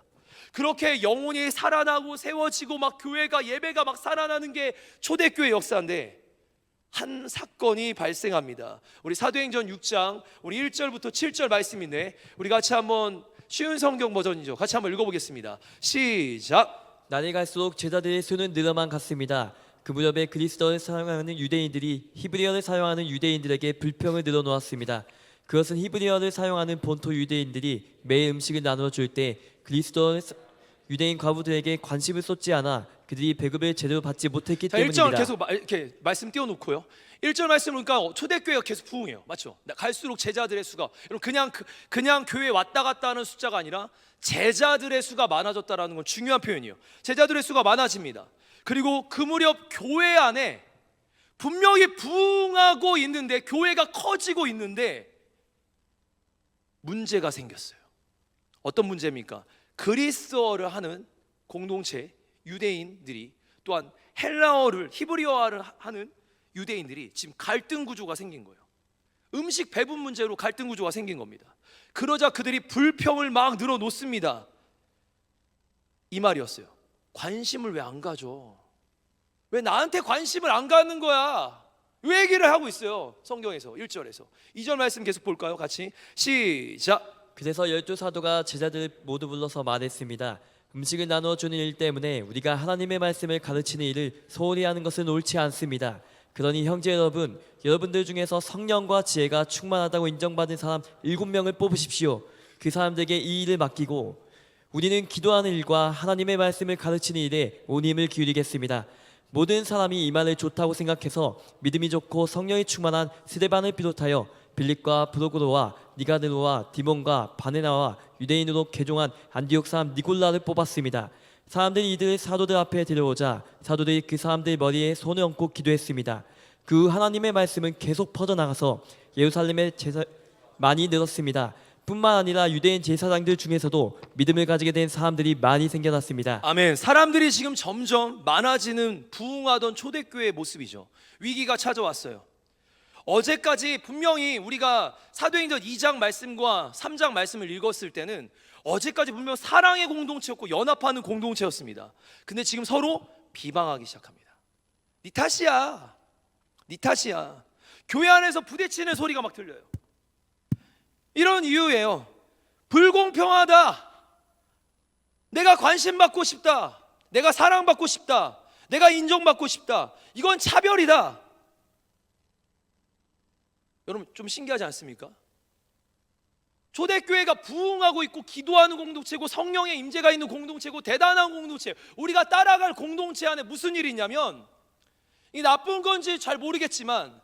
[SPEAKER 1] 그렇게 영혼이 살아나고 세워지고 막 교회가 예배가 막 살아나는 게 초대교회의 역사인데, 한 사건이 발생합니다. 우리 사도행전 6장 우리 1절부터 7절 말씀인데 우리 같이 한번 쉬운 성경 버전이죠. 같이 한번 읽어보겠습니다. 시작.
[SPEAKER 2] 날이 갈수록 제자들의 수는 늘어만 갔습니다. 그 무렵에 그리스도를 사용하는 유대인들이 히브리어를 사용하는 유대인들에게 불평을 늘어놓았습니다. 그것은 히브리어를 사용하는 본토 유대인들이 매일 음식을 나누어 줄 때 그리스도 유대인 과부들에게 관심을 쏟지 않아 그들이 배급을 제대로 받지 못했기
[SPEAKER 1] 자,
[SPEAKER 2] 때문입니다.
[SPEAKER 1] 1절 계속 이렇게 말씀 띄워놓고요. 1절 말씀을 보니까 초대교회가 계속 부흥해요. 맞죠? 갈수록 제자들의 수가, 여러분 그냥 교회에 왔다 갔다 하는 숫자가 아니라 제자들의 수가 많아졌다라는 건 중요한 표현이에요. 제자들의 수가 많아집니다. 그리고 그 무렵 교회 안에 분명히 부흥하고 있는데, 교회가 커지고 있는데 문제가 생겼어요. 어떤 문제입니까? 그리스어를 하는 공동체 유대인들이, 또한 헬라어를 히브리어를 하는 유대인들이 지금 갈등 구조가 생긴 거예요. 음식 배분 문제로 갈등 구조가 생긴 겁니다. 그러자 그들이 불평을 막 늘어놓습니다. 이 말이었어요. 관심을 왜 안 가져? 왜 나한테 관심을 안 갖는 거야? 이 얘기를 하고 있어요. 성경에서 1절에서 2절 말씀 계속 볼까요? 같이 시작.
[SPEAKER 2] 그래서 12사도가 제자들 모두 불러서 말했습니다. 음식을 나눠주는 일 때문에 우리가 하나님의 말씀을 가르치는 일을 소홀히 하는 것은 옳지 않습니다. 그러니 형제 여러분, 여러분들 중에서 성령과 지혜가 충만하다고 인정받은 사람 7명을 뽑으십시오. 그 사람들에게 이 일을 맡기고 우리는 기도하는 일과 하나님의 말씀을 가르치는 일에 온 힘을 기울이겠습니다. 모든 사람이 이 말을 좋다고 생각해서 믿음이 좋고 성령이 충만한 스데반을 비롯하여 빌립과 브로고로와 니가드로와 디몬과 바네나와 유대인으로 개종한 안디옥 사람 니골라를 뽑았습니다. 사람들이 이들을 사도들 앞에 데려오자 사도들이 그 사람들 머리에 손을 얹고 기도했습니다. 그 후 하나님의 말씀은 계속 퍼져나가서 예루살렘에 많이 늘었습니다. 뿐만 아니라 유대인 제사장들 중에서도 믿음을 가지게 된 사람들이 많이 생겨났습니다.
[SPEAKER 1] 아멘. 사람들이 지금 점점 많아지는 부흥하던 초대교회의 모습이죠. 위기가 찾아왔어요. 어제까지 분명히 우리가 사도행전 2장 말씀과 3장 말씀을 읽었을 때는 어제까지 분명 사랑의 공동체였고 연합하는 공동체였습니다. 근데 지금 서로 비방하기 시작합니다. 네 탓이야. 네 탓이야. 교회 안에서 부대치는 소리가 막 들려요. 이런 이유예요. 불공평하다. 내가 관심받고 싶다. 내가 사랑받고 싶다. 내가 인정받고 싶다. 이건 차별이다. 여러분 좀 신기하지 않습니까? 초대교회가 부흥하고 있고 기도하는 공동체고 성령의 임재가 있는 공동체고 대단한 공동체, 우리가 따라갈 공동체 안에 무슨 일이 있냐면, 이 나쁜 건지 잘 모르겠지만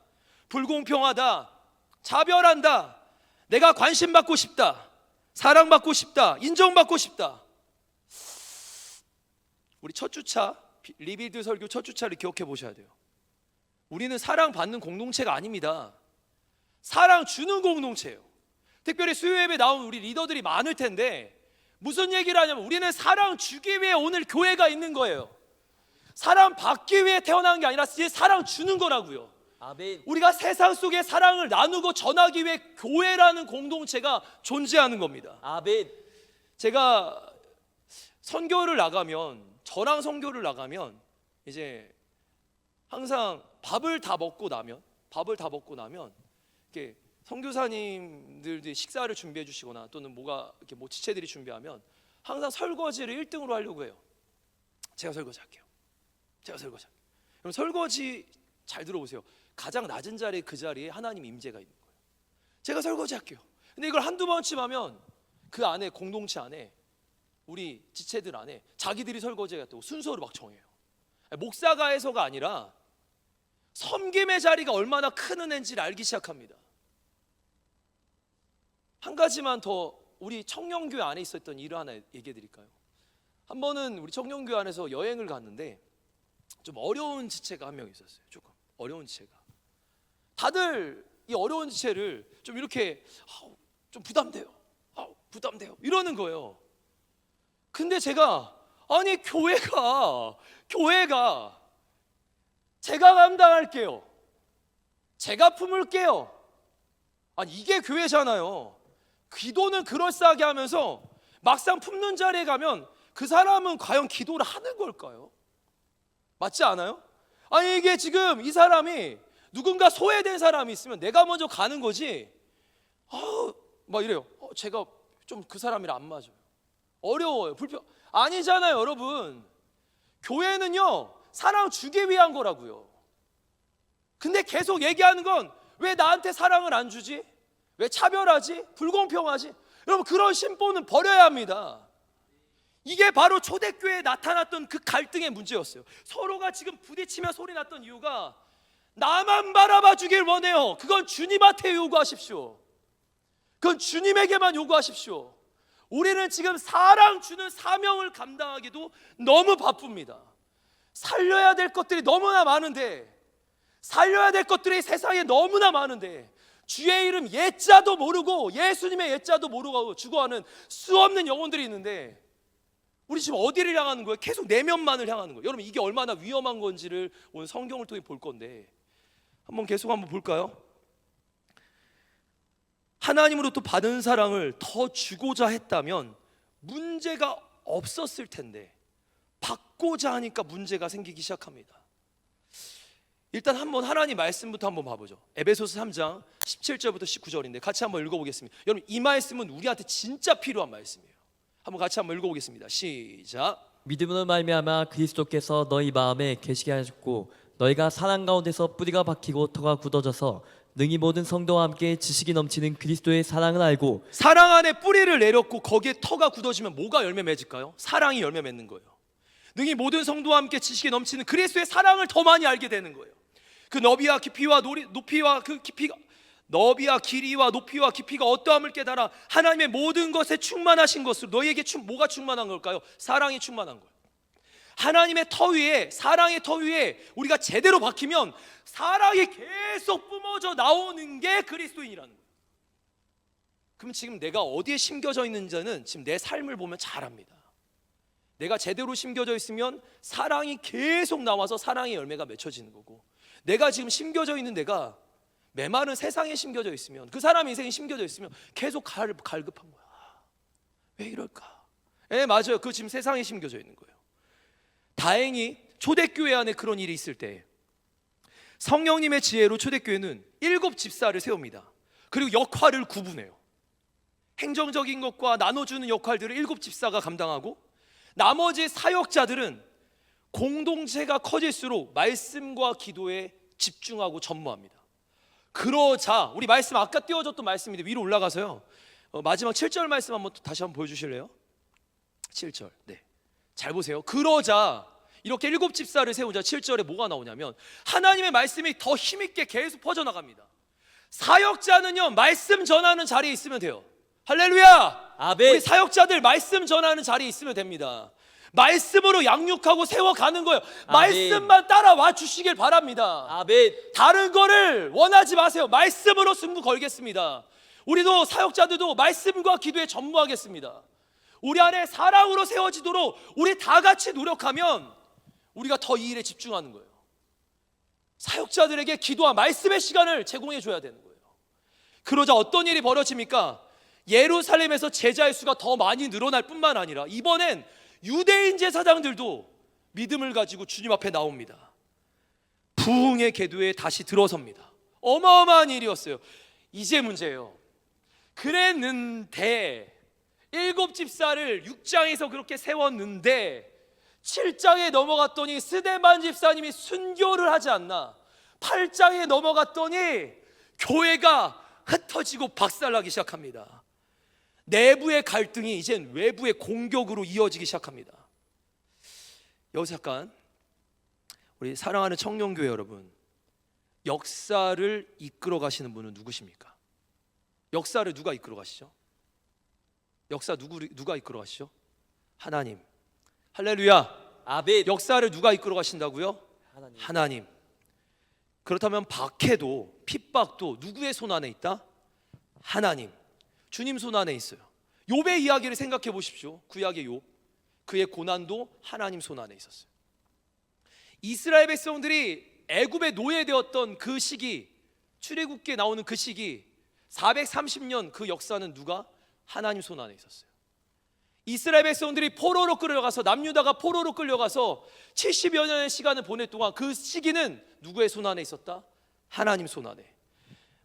[SPEAKER 1] 불공평하다, 차별한다, 내가 관심받고 싶다, 사랑받고 싶다, 인정받고 싶다. 우리 첫 주차 리빌드 설교 첫 주차를 기억해 보셔야 돼요. 우리는 사랑받는 공동체가 아닙니다. 사랑 주는 공동체예요. 특별히 수요예배 나온 우리 리더들이 많을 텐데 무슨 얘기를 하냐면 우리는 사랑 주기 위해 오늘 교회가 있는 거예요. 사랑 받기 위해 태어난 게 아니라 사랑 주는 거라고요.
[SPEAKER 2] 아멘.
[SPEAKER 1] 우리가 세상 속에 사랑을 나누고 전하기 위해 교회라는 공동체가 존재하는 겁니다.
[SPEAKER 2] 아멘.
[SPEAKER 1] 제가 선교를 나가면, 저랑 선교를 나가면 이제 항상 밥을 다 먹고 나면 이렇게 선교사님들이 식사를 준비해 주시거나 또는 뭐가 이렇게 뭐 지체들이 준비하면 항상 설거지를 1등으로 하려고 해요. 제가 설거지 할게요. 그럼 설거지 잘 들어보세요. 가장 낮은 자리에 그 자리에 하나님 임재가 있는 거예요. 제가 설거지 할게요. 근데 이걸 한두 번쯤 하면 그 안에 공동체 안에 우리 지체들 안에 자기들이 설거지하겠다고 순서를 막 정해요. 목사가 해서가 아니라 섬김의 자리가 얼마나 큰 은혜인지를 알기 시작합니다. 한 가지만 더 우리 청년교회 안에 있었던 일을 하나 얘기해 드릴까요? 한 번은 우리 청년교회 안에서 여행을 갔는데 좀 어려운 지체가 한 명 있었어요. 조금 어려운 지체가. 다들 이 어려운 지체를 좀 이렇게 좀 부담돼요. 이러는 거예요. 근데 제가 아니 교회가 제가 감당할게요. 제가 품을게요. 아니 이게 교회잖아요. 기도는 그럴싸하게 하면서 막상 품는 자리에 가면 그 사람은 과연 기도를 하는 걸까요? 맞지 않아요? 아니 이게 지금 이 사람이 누군가 소외된 사람이 있으면 내가 먼저 가는 거지. 막 이래요. 제가 좀 그 사람이랑 안 맞아요. 어려워요. 아니잖아요, 여러분. 교회는요 사랑 주기 위한 거라고요. 근데 계속 얘기하는 건 왜 나한테 사랑을 안 주지? 왜 차별하지? 불공평하지? 여러분 그런 심보는 버려야 합니다. 이게 바로 초대교회에 나타났던 그 갈등의 문제였어요. 서로가 지금 부딪히며 소리 났던 이유가 나만 바라봐 주길 원해요. 그건 주님한테 요구하십시오. 그건 주님에게만 요구하십시오. 우리는 지금 사랑 주는 사명을 감당하기도 너무 바쁩니다. 살려야 될 것들이 너무나 많은데, 살려야 될 것들이 세상에 너무나 많은데 주의 이름 예자도 모르고 예수님의 예자도 모르고 죽어가는 수없는 영혼들이 있는데 우리 지금 어디를 향하는 거예요? 계속 내면만을 향하는 거예요. 여러분 이게 얼마나 위험한 건지를 오늘 성경을 통해 볼 건데 한번 볼까요? 하나님으로부터 받은 사랑을 더 주고자 했다면 문제가 없었을 텐데 받고자 하니까 문제가 생기기 시작합니다. 일단 한번 하나님 말씀부터 한번 봐보죠. 에베소서 3장 17절부터 19절인데 같이 한번 읽어보겠습니다. 여러분, 이 말씀은 우리한테 진짜 필요한 말씀이에요. 한번 같이 한번 읽어보겠습니다. 시작.
[SPEAKER 2] 믿음으로 말미암아 그리스도께서 너희 마음에 계시게 하셨고 너희가 사랑 가운데서 뿌리가 박히고 터가 굳어져서 능히 모든 성도와 함께 지식이 넘치는 그리스도의 사랑을 알고
[SPEAKER 1] 사랑 안에 뿌리를 내렸고 거기에 터가 굳어지면 뭐가 열매 맺을까요? 사랑이 열매 맺는 거예요. 능히 모든 성도와 함께 지식이 넘치는 그리스도의 사랑을 더 많이 알게 되는 거예요. 그 너비와 깊이와 높이와 그 깊이가 너비와 길이와 높이와 깊이가 어떠함을 깨달아 하나님의 모든 것에 충만하신 것으로 너희에게 뭐가 충만한 걸까요? 사랑이 충만한 거예요. 하나님의 터 위에, 사랑의 터 위에 우리가 제대로 박히면 사랑이 계속 뿜어져 나오는 게 그리스도인이라는 거예요. 그럼 지금 내가 어디에 심겨져 있는지는 지금 내 삶을 보면 잘 압니다. 내가 제대로 심겨져 있으면 사랑이 계속 나와서 사랑의 열매가 맺혀지는 거고, 내가 지금 심겨져 있는 데가 메마른 세상에 심겨져 있으면, 그 사람 인생에 심겨져 있으면 계속 갈급한 거야. 왜 이럴까? 맞아요. 그 지금 세상에 심겨져 있는 거예요. 다행히 초대교회 안에 그런 일이 있을 때 성령님의 지혜로 초대교회는 7 집사를 세웁니다. 그리고 역할을 구분해요. 행정적인 것과 나눠주는 역할들을 7 집사가 감당하고, 나머지 사역자들은 공동체가 커질수록 말씀과 기도에 집중하고 전무합니다. 그러자 우리 말씀 아까 띄워줬던 말씀인데 위로 올라가서요, 마지막 7절 말씀 한번 다시 한번 보여주실래요? 7절. 네, 잘 보세요. 그러자 이렇게 7 집사를 세우자 7절에 뭐가 나오냐면 하나님의 말씀이 더 힘있게 계속 퍼져나갑니다. 사역자는요, 말씀 전하는 자리에 있으면 돼요. 할렐루야.
[SPEAKER 2] 아멘.
[SPEAKER 1] 우리 사역자들 말씀 전하는 자리에 있으면 됩니다. 말씀으로 양육하고 세워가는 거예요.
[SPEAKER 2] 아멘.
[SPEAKER 1] 말씀만 따라와 주시길 바랍니다.
[SPEAKER 2] 아멘.
[SPEAKER 1] 다른 거를 원하지 마세요. 말씀으로 승부 걸겠습니다. 우리도 사역자들도 말씀과 기도에 전무하겠습니다. 우리 안에 사랑으로 세워지도록 우리 다 같이 노력하면 우리가 더 이 일에 집중하는 거예요. 사역자들에게 기도와 말씀의 시간을 제공해 줘야 되는 거예요. 그러자 어떤 일이 벌어집니까? 예루살렘에서 제자의 수가 더 많이 늘어날 뿐만 아니라 이번엔 유대인 제사장들도 믿음을 가지고 주님 앞에 나옵니다. 부흥의 궤도에 다시 들어섭니다. 어마어마한 일이었어요. 이제 문제예요. 그랬는데 7 집사를 6장에서 그렇게 세웠는데 7장에 넘어갔더니 스데반 집사님이 순교를 하지 않나, 8장에 넘어갔더니 교회가 흩어지고 박살나기 시작합니다. 내부의 갈등이 이젠 외부의 공격으로 이어지기 시작합니다. 여기서 잠깐, 우리 사랑하는 청년교회 여러분, 역사를 이끌어 가시는 분은 누구십니까? 역사를 누가 이끌어 가시죠? 역사 누가 이끌어 가시죠? 하나님. 할렐루야.
[SPEAKER 2] 아멘.
[SPEAKER 1] 역사를 누가 이끌어 가신다고요?
[SPEAKER 2] 하나님.
[SPEAKER 1] 하나님. 그렇다면 박해도 핍박도 누구의 손 안에 있다? 하나님, 주님 손 안에 있어요. 욥의 이야기를 생각해 보십시오. 구약의 욥, 그의 고난도 하나님 손 안에 있었어요. 이스라엘 백성들이 애굽에 노예되었던 그 시기, 출애굽기에 나오는 그 시기 430년, 그 역사는 누가? 하나님 손 안에 있었어요. 이스라엘 백성들이 포로로 끌려가서, 남유다가 포로로 끌려가서 70여 년의 시간을 보낼 동안 그 시기는 누구의 손 안에 있었다? 하나님 손 안에.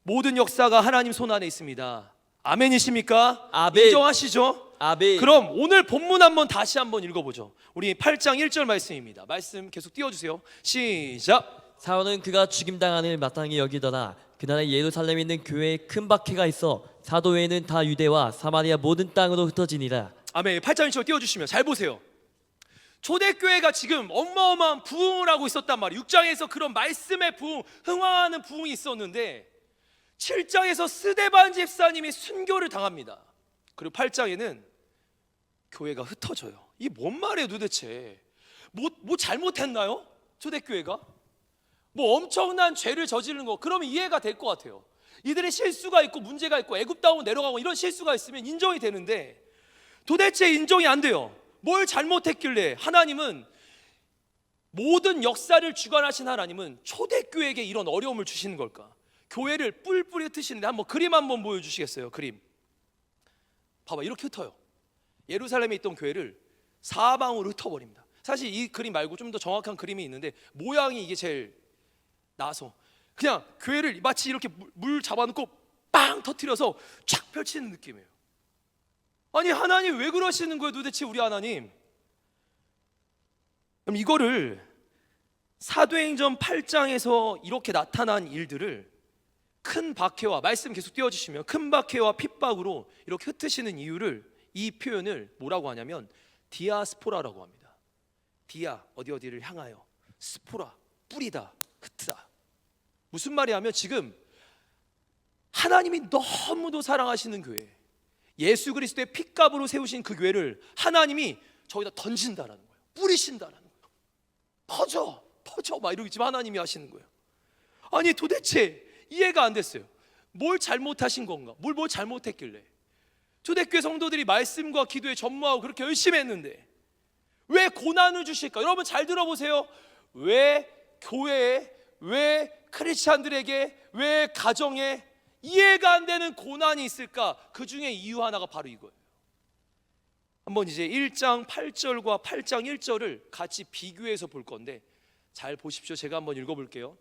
[SPEAKER 1] 모든 역사가 하나님 손 안에 있습니다. 아멘이십니까?
[SPEAKER 2] 아멘.
[SPEAKER 1] 인정하시죠?
[SPEAKER 2] 아멘.
[SPEAKER 1] 그럼 오늘 본문 다시 한번 읽어보죠. 우리 8장 1절 말씀입니다. 말씀 계속 띄워주세요. 시작.
[SPEAKER 2] 사울은 그가 죽임당하는 마땅히 여기더라. 그날에 예루살렘에 있는 교회에 큰 박해가 있어 사도 외에는 다 유대와 사마리아 모든 땅으로 흩어지니라.
[SPEAKER 1] 아멘. 8장 1절 띄워주시면 잘 보세요. 초대교회가 지금 어마어마한 부흥을 하고 있었단 말이에요. 6장에서 그런 말씀의 부흥, 흥황하는 부흥이 있었는데 7장에서 스데반 집사님이 순교를 당합니다. 그리고 8장에는 교회가 흩어져요. 이게 뭔 말이에요 도대체? 뭐 잘못했나요? 초대교회가? 뭐 엄청난 죄를 저지른 거, 그러면 이해가 될 것 같아요. 이들의 실수가 있고 문제가 있고 애굽 땅으로 내려가고 이런 실수가 있으면 인정이 되는데 도대체 인정이 안 돼요. 뭘 잘못했길래 하나님은, 모든 역사를 주관하신 하나님은 초대교회에게 이런 어려움을 주시는 걸까? 교회를 뿔뿔이 흩으시는데 한번 그림 한번 보여주시겠어요? 그림 봐봐, 이렇게 흩어요. 예루살렘에 있던 교회를 사방으로 흩어버립니다. 사실 이 그림 말고 좀 더 정확한 그림이 있는데 모양이 이게 제일 나서 그냥 교회를 마치 이렇게 물 잡아놓고 빵 터뜨려서 쫙 펼치는 느낌이에요. 아니 하나님 왜 그러시는 거예요 도대체 우리 하나님? 그럼 이거를 사도행전 8장에서 이렇게 나타난 일들을 큰 박해와, 말씀 계속 띄워주시면 큰 박해와 핍박으로 이렇게 흩으시는 이유를, 이 표현을 뭐라고 하냐면 디아스포라라고 합니다. 디아 어디를 향하여, 스포라 뿌리다, 흩다. 무슨 말이냐면 지금 하나님이 너무도 사랑하시는 교회, 예수 그리스도의 핏값으로 세우신 그 교회를 하나님이 저기다 던진다라는 거예요. 뿌리신다라는 거예요. 퍼져 막 이러고 지금 하나님이 하시는 거예요. 아니 도대체 이해가 안 됐어요. 뭘 잘못하신 건가? 뭘 잘못했길래 초대교회 성도들이 말씀과 기도에 전무하고 그렇게 열심히 했는데 왜 고난을 주실까? 여러분 잘 들어보세요. 왜 교회에, 왜 크리스찬들에게, 왜 가정에 이해가 안 되는 고난이 있을까? 그 중에 이유 하나가 바로 이거예요. 한번 이제 1장 8절과 8장 1절을 같이 비교해서 볼 건데 잘 보십시오. 제가 한번 읽어볼게요.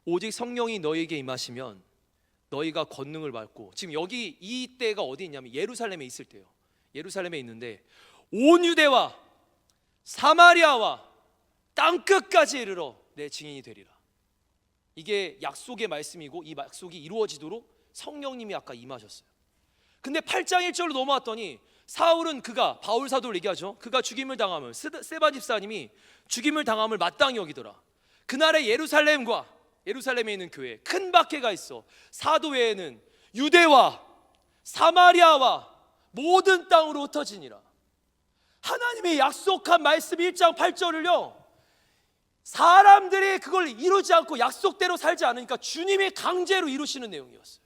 [SPEAKER 1] 오직 성령이 너희에게 임하시면 너희가 권능을 받고, 지금 여기 이 때가 어디 있냐면 예루살렘에 있을 때요. 예루살렘에 있는데 온 유대와 사마리아와 땅끝까지 이르러 내 증인이 되리라. 이게 약속의 말씀이고 이 약속이 이루어지도록 성령님이 아까 임하셨어요. 근데 8장 1절로 넘어왔더니 사울은, 그가 바울 사도를 얘기하죠. 그가 죽임을 당함을, 스데반 집사님이 죽임을 당함을 마땅히 여기더라. 그날의 예루살렘과 예루살렘에 있는 교회에 큰 박해가 있어. 사도 외에는 유대와 사마리아와 모든 땅으로 흩어지니라. 하나님이 약속한 말씀 1장 8절을요, 사람들이 그걸 이루지 않고 약속대로 살지 않으니까 주님이 강제로 이루시는 내용이었어요.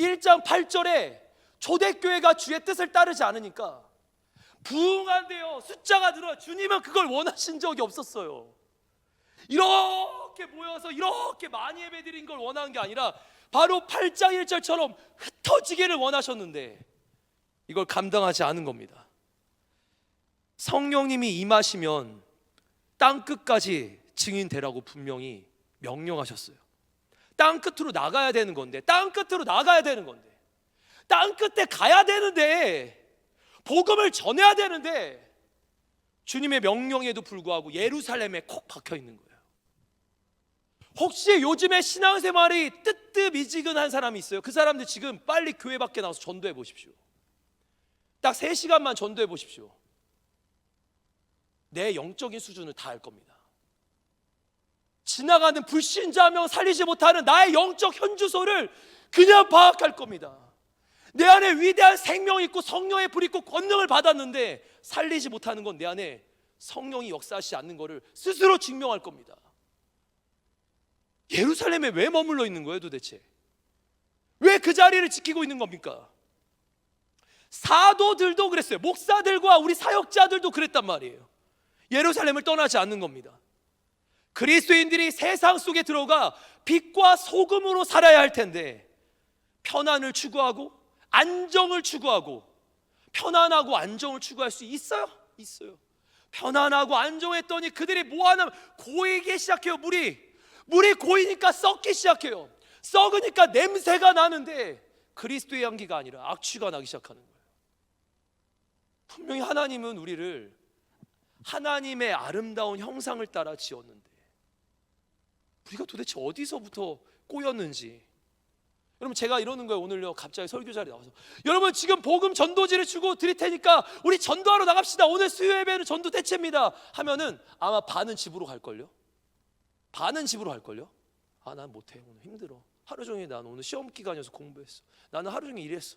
[SPEAKER 1] 1장 8절에 초대교회가 주의 뜻을 따르지 않으니까 부흥한대요. 숫자가 늘어. 주님은 그걸 원하신 적이 없었어요. 이렇게 모여서 이렇게 많이 예배드린 걸 원하는 게 아니라 바로 8장 1절처럼 흩어지기를 원하셨는데 이걸 감당하지 않은 겁니다. 성령님이 임하시면 땅끝까지 증인되라고 분명히 명령하셨어요. 땅끝으로 나가야 되는 건데, 땅끝으로 나가야 되는 건데, 땅끝에 가야 되는데, 복음을 전해야 되는데 주님의 명령에도 불구하고 예루살렘에 콕 박혀 있는 거예요. 혹시 요즘에 신앙생활이 뜨뜻미지근한 사람이 있어요? 그 사람들 지금 빨리 교회 밖에 나와서 전도해 보십시오. 딱 3시간만 전도해 보십시오. 내 영적인 수준을 다 알 겁니다. 지나가는 불신자 한 명 살리지 못하는 나의 영적 현주소를 그냥 파악할 겁니다. 내 안에 위대한 생명이 있고 성령의 불이 있고 권능을 받았는데 살리지 못하는 건 내 안에 성령이 역사하시지 않는 것을 스스로 증명할 겁니다. 예루살렘에 왜 머물러 있는 거예요 도대체? 왜 그 자리를 지키고 있는 겁니까? 사도들도 그랬어요. 목사들과 우리 사역자들도 그랬단 말이에요. 예루살렘을 떠나지 않는 겁니다. 그리스도인들이 세상 속에 들어가 빛과 소금으로 살아야 할 텐데 편안을 추구하고 안정을 추구하고, 편안하고 안정을 추구할 수 있어요? 있어요. 편안하고 안정했더니 그들이 뭐 하냐면 고이기 시작해요. 물이 고이니까 썩기 시작해요. 썩으니까 냄새가 나는데 그리스도의 향기가 아니라 악취가 나기 시작하는 거예요. 분명히 하나님은 우리를 하나님의 아름다운 형상을 따라 지었는데 우리가 도대체 어디서부터 꼬였는지. 여러분 제가 이러는 거예요. 오늘요 갑자기 설교 자리에 나와서 여러분 지금 복음 전도지를 주고 드릴 테니까 우리 전도하러 나갑시다. 오늘 수요 예배는 전도 대체입니다 하면은 아마 반은 집으로 갈걸요. 반은 집으로 갈걸요. 아 난 못해, 오늘 힘들어, 하루 종일 난 오늘 시험 기간이어서 공부했어, 나는 하루 종일 일했어.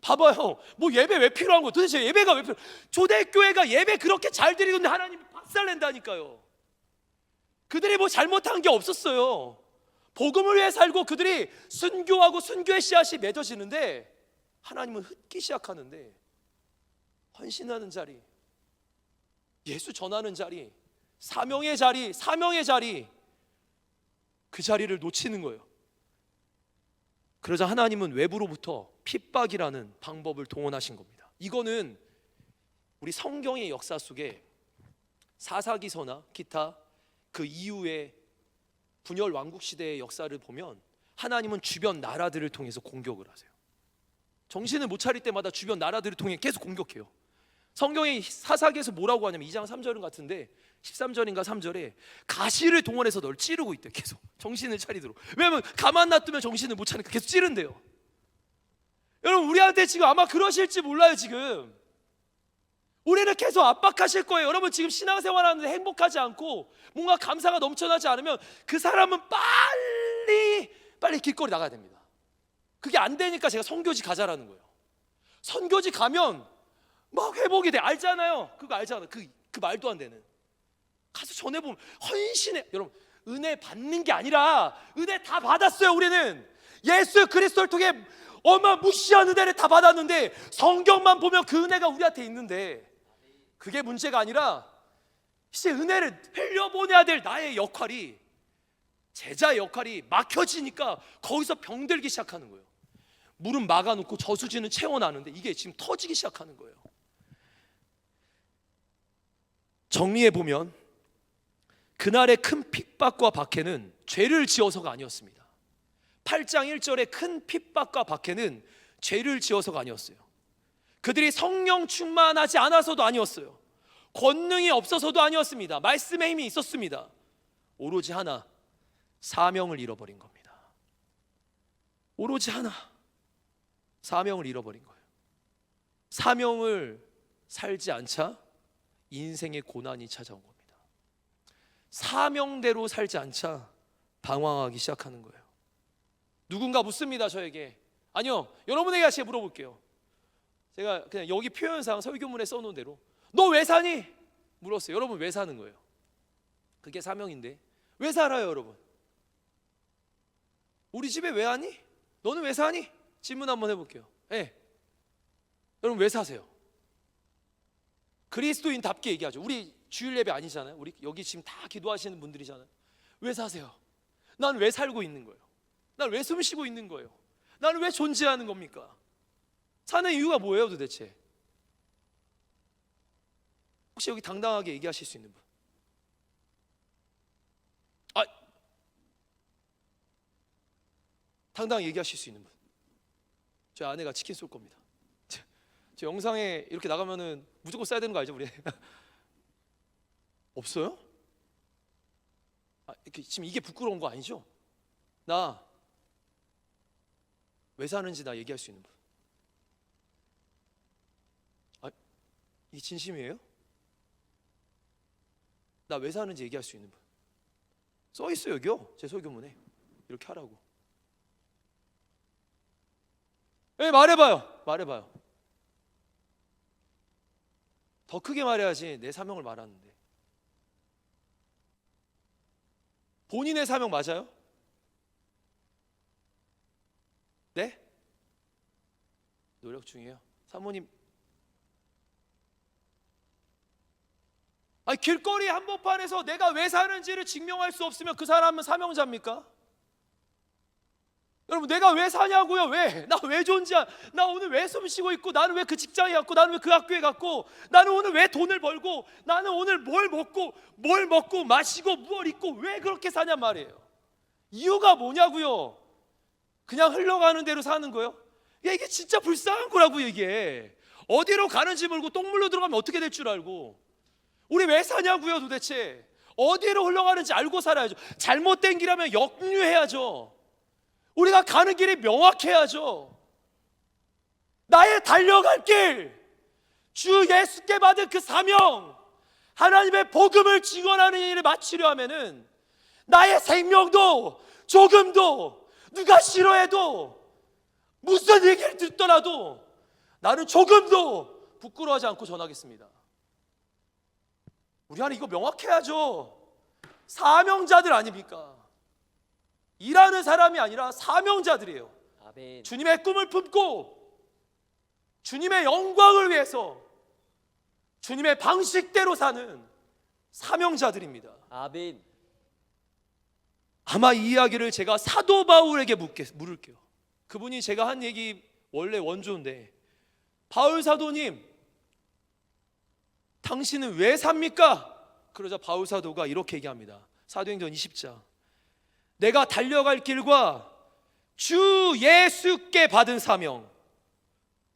[SPEAKER 1] 봐봐요, 뭐 예배 왜 필요한 거야? 도대체 예배가 왜 필요해? 초대교회가 예배 그렇게 잘 드리는데 하나님이 박살낸다니까요. 그들이 뭐 잘못한 게 없었어요. 복음을 위해 살고 그들이 순교하고 순교의 씨앗이 맺어지는데 하나님은 흩기 시작하는데 헌신하는 자리, 예수 전하는 자리, 사명의 자리, 그 자리를 놓치는 거예요. 그러자 하나님은 외부로부터 핍박이라는 방법을 동원하신 겁니다. 이거는 우리 성경의 역사 속에 사사기서나 기타 그 이후에 분열 왕국 시대의 역사를 보면 하나님은 주변 나라들을 통해서 공격을 하세요. 정신을 못 차릴 때마다 주변 나라들을 통해 계속 공격해요. 성경의 사사기에서 뭐라고 하냐면 2장 3절은 같은데 13절인가 3절에 가시를 동원해서 널 찌르고 있대. 계속 정신을 차리도록. 왜냐면 가만 놔두면 정신을 못 차리니까 계속 찌른대요. 여러분, 우리한테 지금 아마 그러실지 몰라요. 지금 우리를 계속 압박하실 거예요. 여러분, 지금 신앙생활 하는데 행복하지 않고 뭔가 감사가 넘쳐나지 않으면 그 사람은 빨리 길거리 나가야 됩니다. 그게 안 되니까 제가 선교지 가자라는 거예요. 선교지 가면 막 회복이 돼. 알잖아요. 그거 알잖아요. 그 말도 안 되는. 가서 전해보면 헌신해. 여러분, 은혜 받는 게 아니라 은혜 다 받았어요. 우리는 예수 그리스도를 통해 어마무시한 은혜를 다 받았는데 성경만 보면 그 은혜가 우리한테 있는데 그게 문제가 아니라 이제 은혜를 흘려보내야 될 나의 역할이, 제자의 역할이 막혀지니까 거기서 병들기 시작하는 거예요. 물은 막아놓고 저수지는 채워나는데 이게 지금 터지기 시작하는 거예요. 정리해보면 그날의 큰 핍박과 박해는 죄를 지어서가 아니었습니다. 8장 1절의 큰 핍박과 박해는 죄를 지어서가 아니었어요. 그들이 성령 충만하지 않아서도 아니었어요. 권능이 없어서도 아니었습니다. 말씀의 힘이 있었습니다. 오로지 하나, 사명을 잃어버린 겁니다. 오로지 하나, 사명을 잃어버린 거예요. 사명을 살지 않자 인생의 고난이 찾아온 겁니다. 사명대로 살지 않자 방황하기 시작하는 거예요. 누군가 묻습니다, 저에게. 아니요, 여러분에게 제가 물어볼게요. 제가 그냥 여기 표현상 설교문에 써놓은 대로 너 왜 사니? 물었어요. 여러분, 왜 사는 거예요? 그게 사명인데 왜 살아요, 여러분? 우리 집에 왜 하니? 너는 왜 사니? 질문 한번 해볼게요. 네. 여러분, 왜 사세요? 그리스도인답게 얘기하죠. 우리 주일 예배 아니잖아요. 우리 여기 지금 다 기도하시는 분들이잖아요. 왜 사세요? 난 왜 살고 있는 거예요? 난 왜 숨 쉬고 있는 거예요? 나는 왜 존재하는 겁니까? 사는 이유가 뭐예요, 도대체? 혹시 여기 당당하게 얘기하실 수 있는 분? 당당하게 얘기하실 수 있는 분? 저희 아내가 치킨 쏠 겁니다. 저 영상에 이렇게 나가면은 무조건 써야 되는 거 알죠, 우리? 없어요? 지금 이게 부끄러운 거 아니죠? 나 왜 사는지 나 얘기할 수 있는 분? 이게 진심이에요? 나 왜 사는지 얘기할 수 있는 분? 써 있어요, 여기요. 제 설교문에 이렇게 하라고. 네, 말해봐요. 더 크게 말해야지. 내 사명을 말하는데. 본인의 사명 맞아요? 네? 노력 중이에요. 사모님, 길거리 한복판에서 내가 왜 사는지를 증명할 수 없으면 그 사람은 사명자입니까? 여러분, 내가 왜 사냐고요? 왜? 나 왜 존재야? 나 오늘 왜 숨 쉬고 있고, 나는 왜 그 직장에 갔고, 나는 왜 그 학교에 갔고, 나는 오늘 왜 돈을 벌고, 나는 오늘 뭘 먹고 마시고 무얼 입고 왜 그렇게 사냔 말이에요. 이유가 뭐냐고요? 그냥 흘러가는 대로 사는 거요? 이게 진짜 불쌍한 거라고. 이게 어디로 가는지 모르고 똥물로 들어가면 어떻게 될 줄 알고. 우리 왜 사냐고요, 도대체? 어디로 흘러가는지 알고 살아야죠. 잘못된 길하면 역류해야죠. 우리가 가는 길이 명확해야죠. 나의 달려갈 길, 주 예수께 받은 그 사명, 하나님의 복음을 증언하는 일을 마치려 하면은 나의 생명도 조금도 누가 싫어해도 무슨 얘기를 듣더라도 나는 조금도 부끄러워하지 않고 전하겠습니다. 우리 안에 이거 명확해야죠. 사명자들 아닙니까? 일하는 사람이 아니라 사명자들이에요.
[SPEAKER 3] 아멘.
[SPEAKER 1] 주님의 꿈을 품고 주님의 영광을 위해서 주님의 방식대로 사는 사명자들입니다.
[SPEAKER 3] 아멘.
[SPEAKER 1] 아마 이 이야기를 제가 사도 바울에게 물을게요. 그분이 제가 한 얘기 원래 원조인데, 바울 사도님, 당신은 왜 삽니까? 그러자 바울 사도가 이렇게 얘기합니다. 사도행전 20장. 내가 달려갈 길과 주 예수께 받은 사명.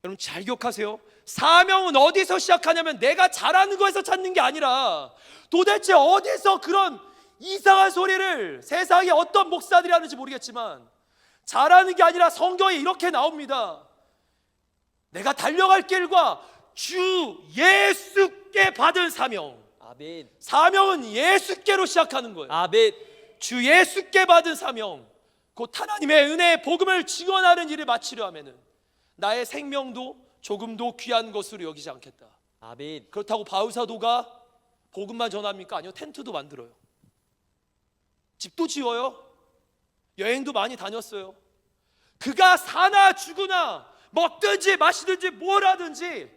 [SPEAKER 1] 여러분 잘 기억하세요. 사명은 어디서 시작하냐면 내가 잘하는 거에서 찾는 게 아니라 도대체 어디서 그런 이상한 소리를 세상에 어떤 목사들이 하는지 모르겠지만 잘하는 게 아니라 성경에 이렇게 나옵니다. 내가 달려갈 길과 주 예수께 받은 사명.
[SPEAKER 3] 아멘.
[SPEAKER 1] 사명은 예수께로 시작하는 거예요.
[SPEAKER 3] 아멘.
[SPEAKER 1] 주 예수께 받은 사명, 곧 하나님의 은혜의 복음을 증언하는 일을 마치려 하면은 나의 생명도 조금도 귀한 것으로 여기지 않겠다.
[SPEAKER 3] 아멘.
[SPEAKER 1] 그렇다고 바울 사도가 복음만 전합니까? 아니요, 텐트도 만들어요. 집도 지어요. 여행도 많이 다녔어요. 그가 사나 죽으나 먹든지 마시든지 뭘 하든지,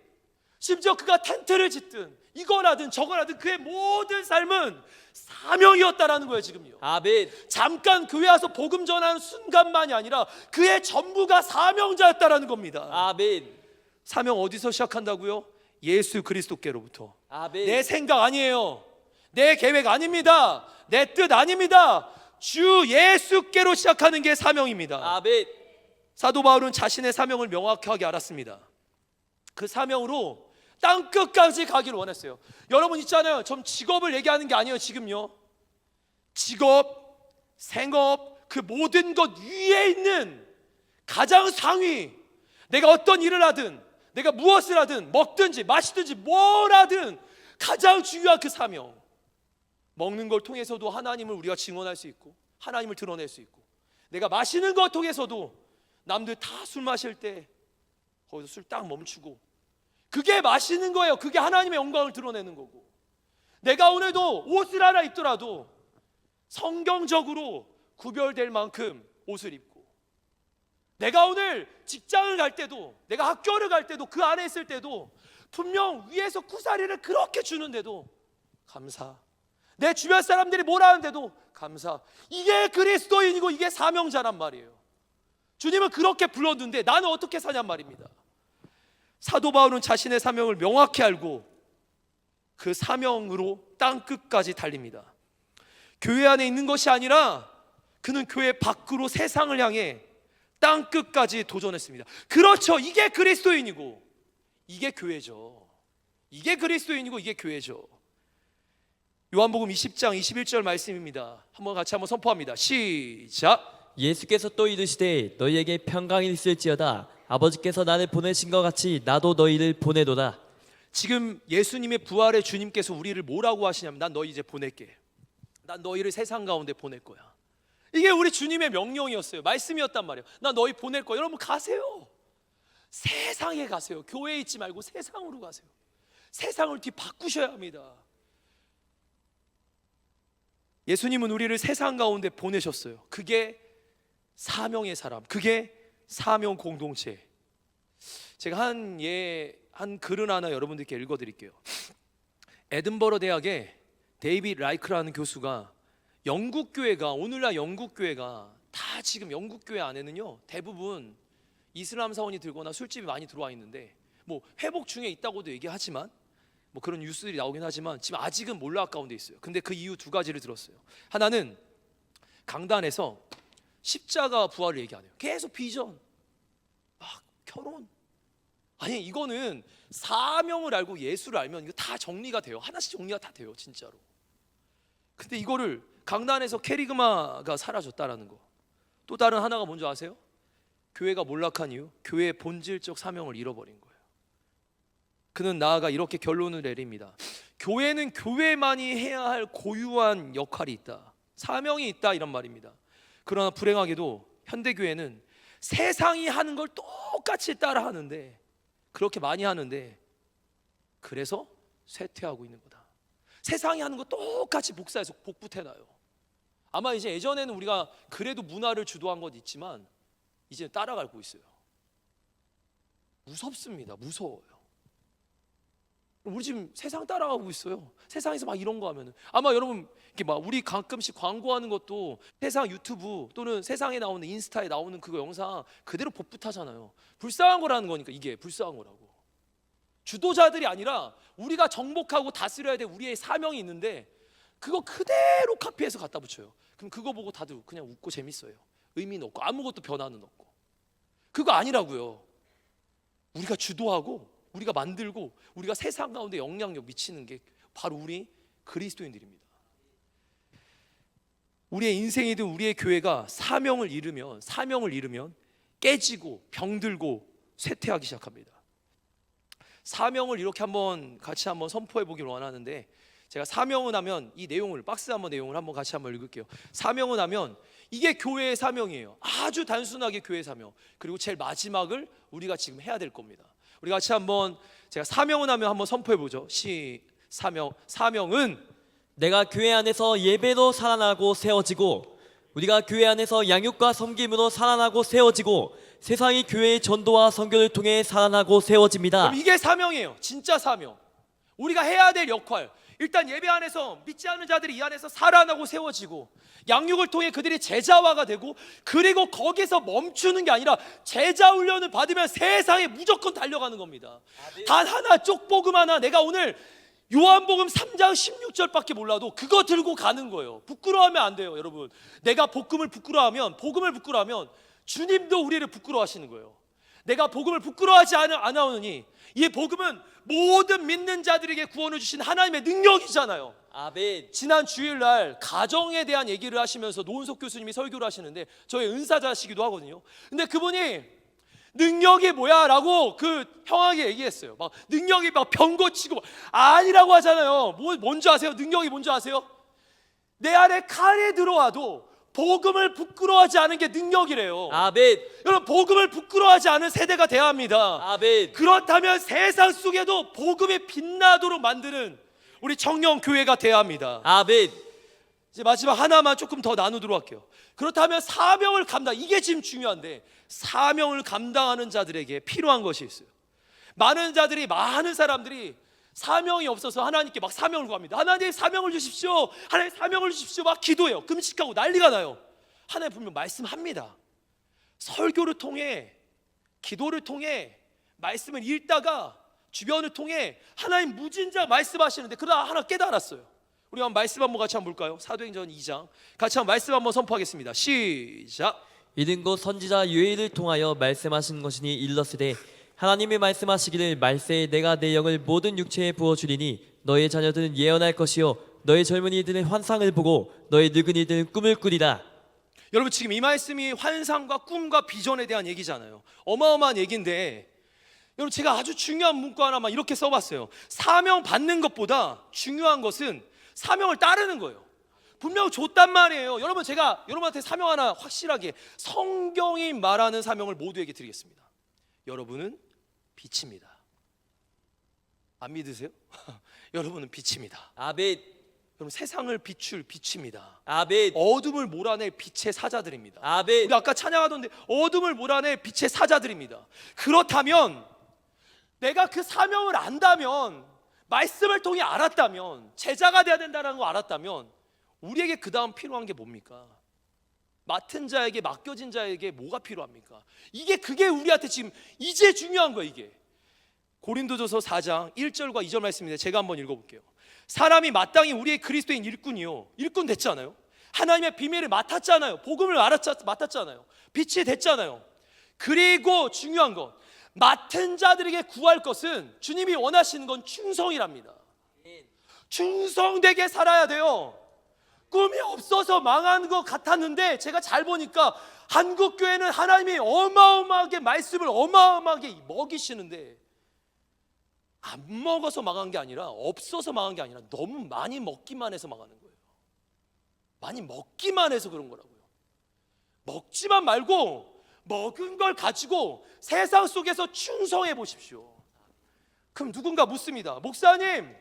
[SPEAKER 1] 심지어 그가 텐트를 짓든 이거라든 저거라든 그의 모든 삶은 사명이었다라는 거예요. 지금요.
[SPEAKER 3] 아멘.
[SPEAKER 1] 잠깐 교회 와서 복음 전하는 순간만이 아니라 그의 전부가 사명자였다라는 겁니다.
[SPEAKER 3] 아멘.
[SPEAKER 1] 사명 어디서 시작한다고요? 예수 그리스도께로부터.
[SPEAKER 3] 아멘.
[SPEAKER 1] 내 생각 아니에요. 내 계획 아닙니다. 내 뜻 아닙니다. 주 예수께로 시작하는 게 사명입니다.
[SPEAKER 3] 아멘.
[SPEAKER 1] 사도 바울은 자신의 사명을 명확하게 알았습니다. 그 사명으로 땅 끝까지 가기를 원했어요. 여러분 있잖아요. 좀 직업을 얘기하는 게 아니에요. 지금요. 직업, 생업, 그 모든 것 위에 있는 가장 상위, 내가 어떤 일을 하든 내가 무엇을 하든 먹든지 마시든지 뭘 하든 가장 중요한 그 사명. 먹는 걸 통해서도 하나님을 우리가 증언할 수 있고 하나님을 드러낼 수 있고, 내가 마시는 것 통해서도 남들 다 술 마실 때 거기서 술 딱 멈추고, 그게 마시는 거예요. 그게 하나님의 영광을 드러내는 거고, 내가 오늘도 옷을 하나 입더라도 성경적으로 구별될 만큼 옷을 입고, 내가 오늘 직장을 갈 때도, 내가 학교를 갈 때도, 그 안에 있을 때도 분명 위에서 구사리를 그렇게 주는데도 감사, 내 주변 사람들이 뭐라 하는데도 감사. 이게 그리스도인이고 이게 사명자란 말이에요. 주님은 그렇게 불렀는데 나는 어떻게 사냔 말입니다. 사도 바울은 자신의 사명을 명확히 알고 그 사명으로 땅 끝까지 달립니다. 교회 안에 있는 것이 아니라 그는 교회 밖으로 세상을 향해 땅 끝까지 도전했습니다. 그렇죠. 이게 그리스도인이고 이게 교회죠. 이게 그리스도인이고 이게 교회죠. 요한복음 20장 21절 말씀입니다. 같이 한번 선포합니다. 시작.
[SPEAKER 2] 예수께서 또 이르시되 너희에게 평강이 있을지어다. 아버지께서 나를 보내신 것 같이 나도 너희를 보내도다.
[SPEAKER 1] 지금 예수님의 부활의 주님께서 우리를 뭐라고 하시냐면, 난 너희 이제 보낼게. 난 너희를 세상 가운데 보낼 거야. 이게 우리 주님의 명령이었어요. 말씀이었단 말이에요. 난 너희 보낼 거야. 여러분 가세요. 세상에 가세요. 교회에 있지 말고 세상으로 가세요. 세상을 뒤바꾸셔야 합니다. 예수님은 우리를 세상 가운데 보내셨어요. 그게 사명의 사람, 그게 사명 공동체. 제가 한 글을 하나 여러분들께 읽어드릴게요. 에든버러 대학의 데이빗 라이크라는 교수가 영국 교회가, 오늘날 영국 교회가 다 지금 영국 교회 안에는요 대부분 이슬람 사원이 들거나 술집이 많이 들어와 있는데, 뭐 회복 중에 있다고도 얘기하지만, 뭐 그런 뉴스들이 나오긴 하지만 지금 아직은 몰락 가운데 있어요. 근데 그 이유 두 가지를 들었어요. 하나는 강단에서 십자가 부활을 얘기하네요. 계속 비전, 막 결혼. 아니 이거는 사명을 알고 예수를 알면 이거 다 정리가 돼요. 하나씩 정리가 다 돼요, 진짜로. 근데 이거를 강단에서 캐리그마가 사라졌다라는 거. 또 다른 하나가 뭔지 아세요? 교회가 몰락한 이유, 교회의 본질적 사명을 잃어버린 거예요. 그는 나아가 이렇게 결론을 내립니다. 교회는 교회만이 해야 할 고유한 역할이 있다, 사명이 있다, 이런 말입니다. 그러나 불행하게도 현대교회는 세상이 하는 걸 똑같이 따라하는데, 그렇게 많이 하는데, 그래서 쇠퇴하고 있는 거다. 세상이 하는 거 똑같이 복사해서 복붙해놔요. 아마 이제 예전에는 우리가 그래도 문화를 주도한 것 있지만 이제 따라가고 있어요. 무섭습니다. 무서워요. 우리 지금 세상 따라가고 있어요. 세상에서 막 이런 거 하면은 아마 여러분 이렇게 막 우리 가끔씩 광고하는 것도 세상 유튜브 또는 세상에 나오는 인스타에 나오는 그거 영상 그대로 복붙하잖아요. 불쌍한 거라는 거니까, 이게 불쌍한 거라고. 주도자들이 아니라 우리가 정복하고 다스려야 될 우리의 사명이 있는데 그거 그대로 카피해서 갖다 붙여요. 그럼 그거 보고 다들 그냥 웃고 재밌어요. 의미는 없고 아무것도 변화는 없고. 그거 아니라고요. 우리가 주도하고 우리가 만들고 우리가 세상 가운데 영향력 미치는 게 바로 우리 그리스도인들입니다. 우리의 인생이든 우리의 교회가 사명을 잃으면 깨지고 병들고 쇠퇴하기 시작합니다. 사명을 이렇게 같이 한번 선포해 보길 원하는데, 제가 사명을 하면 이 내용을 내용을 한번 같이 한번 읽을게요. 사명을 하면 이게 교회의 사명이에요. 아주 단순하게 교회의 사명. 그리고 제일 마지막을 우리가 지금 해야 될 겁니다. 우리 같이 한번 제가 사명을 하면 한번 선포해 보죠. 사명은
[SPEAKER 2] 내가 교회 안에서 예배로 살아나고 세워지고, 우리가 교회 안에서 양육과 섬김으로 살아나고 세워지고, 세상이 교회의 전도와 선교를 통해 살아나고 세워집니다.
[SPEAKER 1] 그럼 이게 사명이에요. 진짜 사명. 우리가 해야 될 역할. 일단 예배 안에서 믿지 않는 자들이 이 안에서 살아나고 세워지고, 양육을 통해 그들이 제자화가 되고, 그리고 거기서 멈추는 게 아니라 제자 훈련을 받으면 세상에 무조건 달려가는 겁니다. 단 하나, 쪽복음 하나, 내가 오늘 요한복음 3장 16절밖에 몰라도 그거 들고 가는 거예요. 부끄러워하면 안 돼요, 여러분. 내가 복음을 부끄러워하면 주님도 우리를 부끄러워하시는 거예요. 내가 복음을 부끄러워하지 않으니 이 복음은 모든 믿는 자들에게 구원을 주신 하나님의 능력이잖아요.
[SPEAKER 2] 아멘.
[SPEAKER 1] 지난 주일날 가정에 대한 얘기를 하시면서 노은석 교수님이 설교를 하시는데, 저의 은사자시기도 하거든요. 근데 그분이 능력이 뭐야? 라고 형하게 얘기했어요. 막 능력이 막 병 고치고 아니라고 하잖아요. 뭔지 아세요? 능력이 뭔지 아세요? 내 안에 칼이 들어와도 복음을 부끄러워하지 않은 게 능력이래요.
[SPEAKER 2] 아멘.
[SPEAKER 1] 여러분, 복음을 부끄러워하지 않은 세대가 돼야 합니다.
[SPEAKER 2] 아멘.
[SPEAKER 1] 그렇다면 세상 속에도 복음이 빛나도록 만드는 우리 청년 교회가 돼야 합니다.
[SPEAKER 2] 아멘.
[SPEAKER 1] 이제 마지막 하나만 조금 더 나누도록 할게요. 그렇다면 사명을 이게 지금 중요한데, 사명을 감당하는 자들에게 필요한 것이 있어요. 많은 사람들이 사명이 없어서 하나님께 막 사명을 구합니다. 하나님 사명을 주십시오. 하나님 사명을 주십시오. 막 기도해요. 금식하고 난리가 나요. 하나님 분명 말씀합니다. 설교를 통해, 기도를 통해, 말씀을 읽다가 주변을 통해 하나님 무진장 말씀하시는데, 그러다 하나 깨달았어요. 우리 말씀 한번 같이 한번 볼까요? 사도행전 2장 같이 한번 말씀 한번 선포하겠습니다. 시작.
[SPEAKER 2] 이는 곧 선지자 요엘을 통하여 말씀하신 것이니 일렀으되, 하나님이 말씀하시기를 말세에 내가 내 영을 모든 육체에 부어주리니 너의 자녀들은 예언할 것이요 너의 젊은이들은 환상을 보고 너의 늙은이들은 꿈을 꾸리라.
[SPEAKER 1] 여러분, 지금 이 말씀이 환상과 꿈과 비전에 대한 얘기잖아요. 어마어마한 얘기인데, 여러분, 제가 아주 중요한 문구 하나만 이렇게 써봤어요. 사명 받는 것보다 중요한 것은 사명을 따르는 거예요. 분명 줬단 말이에요. 여러분, 제가 여러분한테 사명 하나 확실하게, 성경이 말하는 사명을 모두에게 드리겠습니다. 여러분은 빛입니다. 안 믿으세요? 여러분은 빛입니다.
[SPEAKER 2] 아멘.
[SPEAKER 1] 여러분, 세상을 비출 빛입니다.
[SPEAKER 2] 아멘.
[SPEAKER 1] 어둠을 몰아낼 빛의 사자들입니다.
[SPEAKER 2] 아멘.
[SPEAKER 1] 우리 아까 찬양하던데 어둠을 몰아낼 빛의 사자들입니다. 그렇다면 내가 그 사명을 안다면, 말씀을 통해 알았다면, 제자가 돼야 된다는 거 알았다면, 우리에게 그 다음 필요한 게 뭡니까? 맡은 자에게, 맡겨진 자에게 뭐가 필요합니까? 그게 우리한테 지금 이제 중요한 거예요. 이게 고린도전서 4장 1절과 2절 말씀인데, 제가 한번 읽어볼게요. 사람이 마땅히 우리의 그리스도인 일꾼 됐잖아요. 하나님의 비밀을 맡았잖아요. 복음을 맡았잖아요. 빛이 됐잖아요. 그리고 중요한 건, 맡은 자들에게 구할 것은, 주님이 원하시는 건 충성이랍니다. 충성되게 살아야 돼요. 꿈이 없어서 망한 것 같았는데, 제가 잘 보니까 한국교회는 하나님이 어마어마하게 말씀을 어마어마하게 먹이시는데, 안 먹어서 망한 게 아니라, 없어서 망한 게 아니라, 너무 많이 먹기만 해서 망하는 거예요. 많이 먹기만 해서 그런 거라고요. 먹지만 말고 먹은 걸 가지고 세상 속에서 충성해 보십시오. 그럼 누군가 묻습니다. 목사님,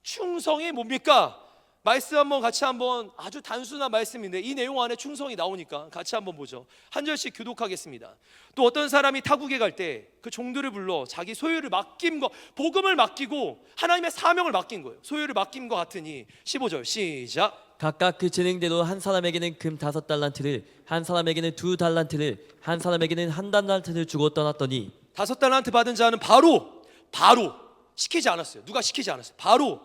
[SPEAKER 1] 충성이 뭡니까? 말씀 한번 같이 한번, 아주 단순한 말씀인데 이 내용 안에 충성이 나오니까 같이 한번 보죠. 한 절씩 교독하겠습니다. 또 어떤 사람이 타국에 갈 때 그 종들을 불러 자기 소유를 맡긴 거, 복음을 맡기고 하나님의 사명을 맡긴 거예요. 소유를 맡긴 것 같으니, 15절 시작.
[SPEAKER 2] 각각 그 재능대로 한 사람에게는 금 5달란트를, 한 사람에게는 2달란트를, 한 사람에게는 1달란트를 주고 떠났더니,
[SPEAKER 1] 5달란트 받은 자는 바로 시키지 않았어요. 누가 시키지 않았어요. 바로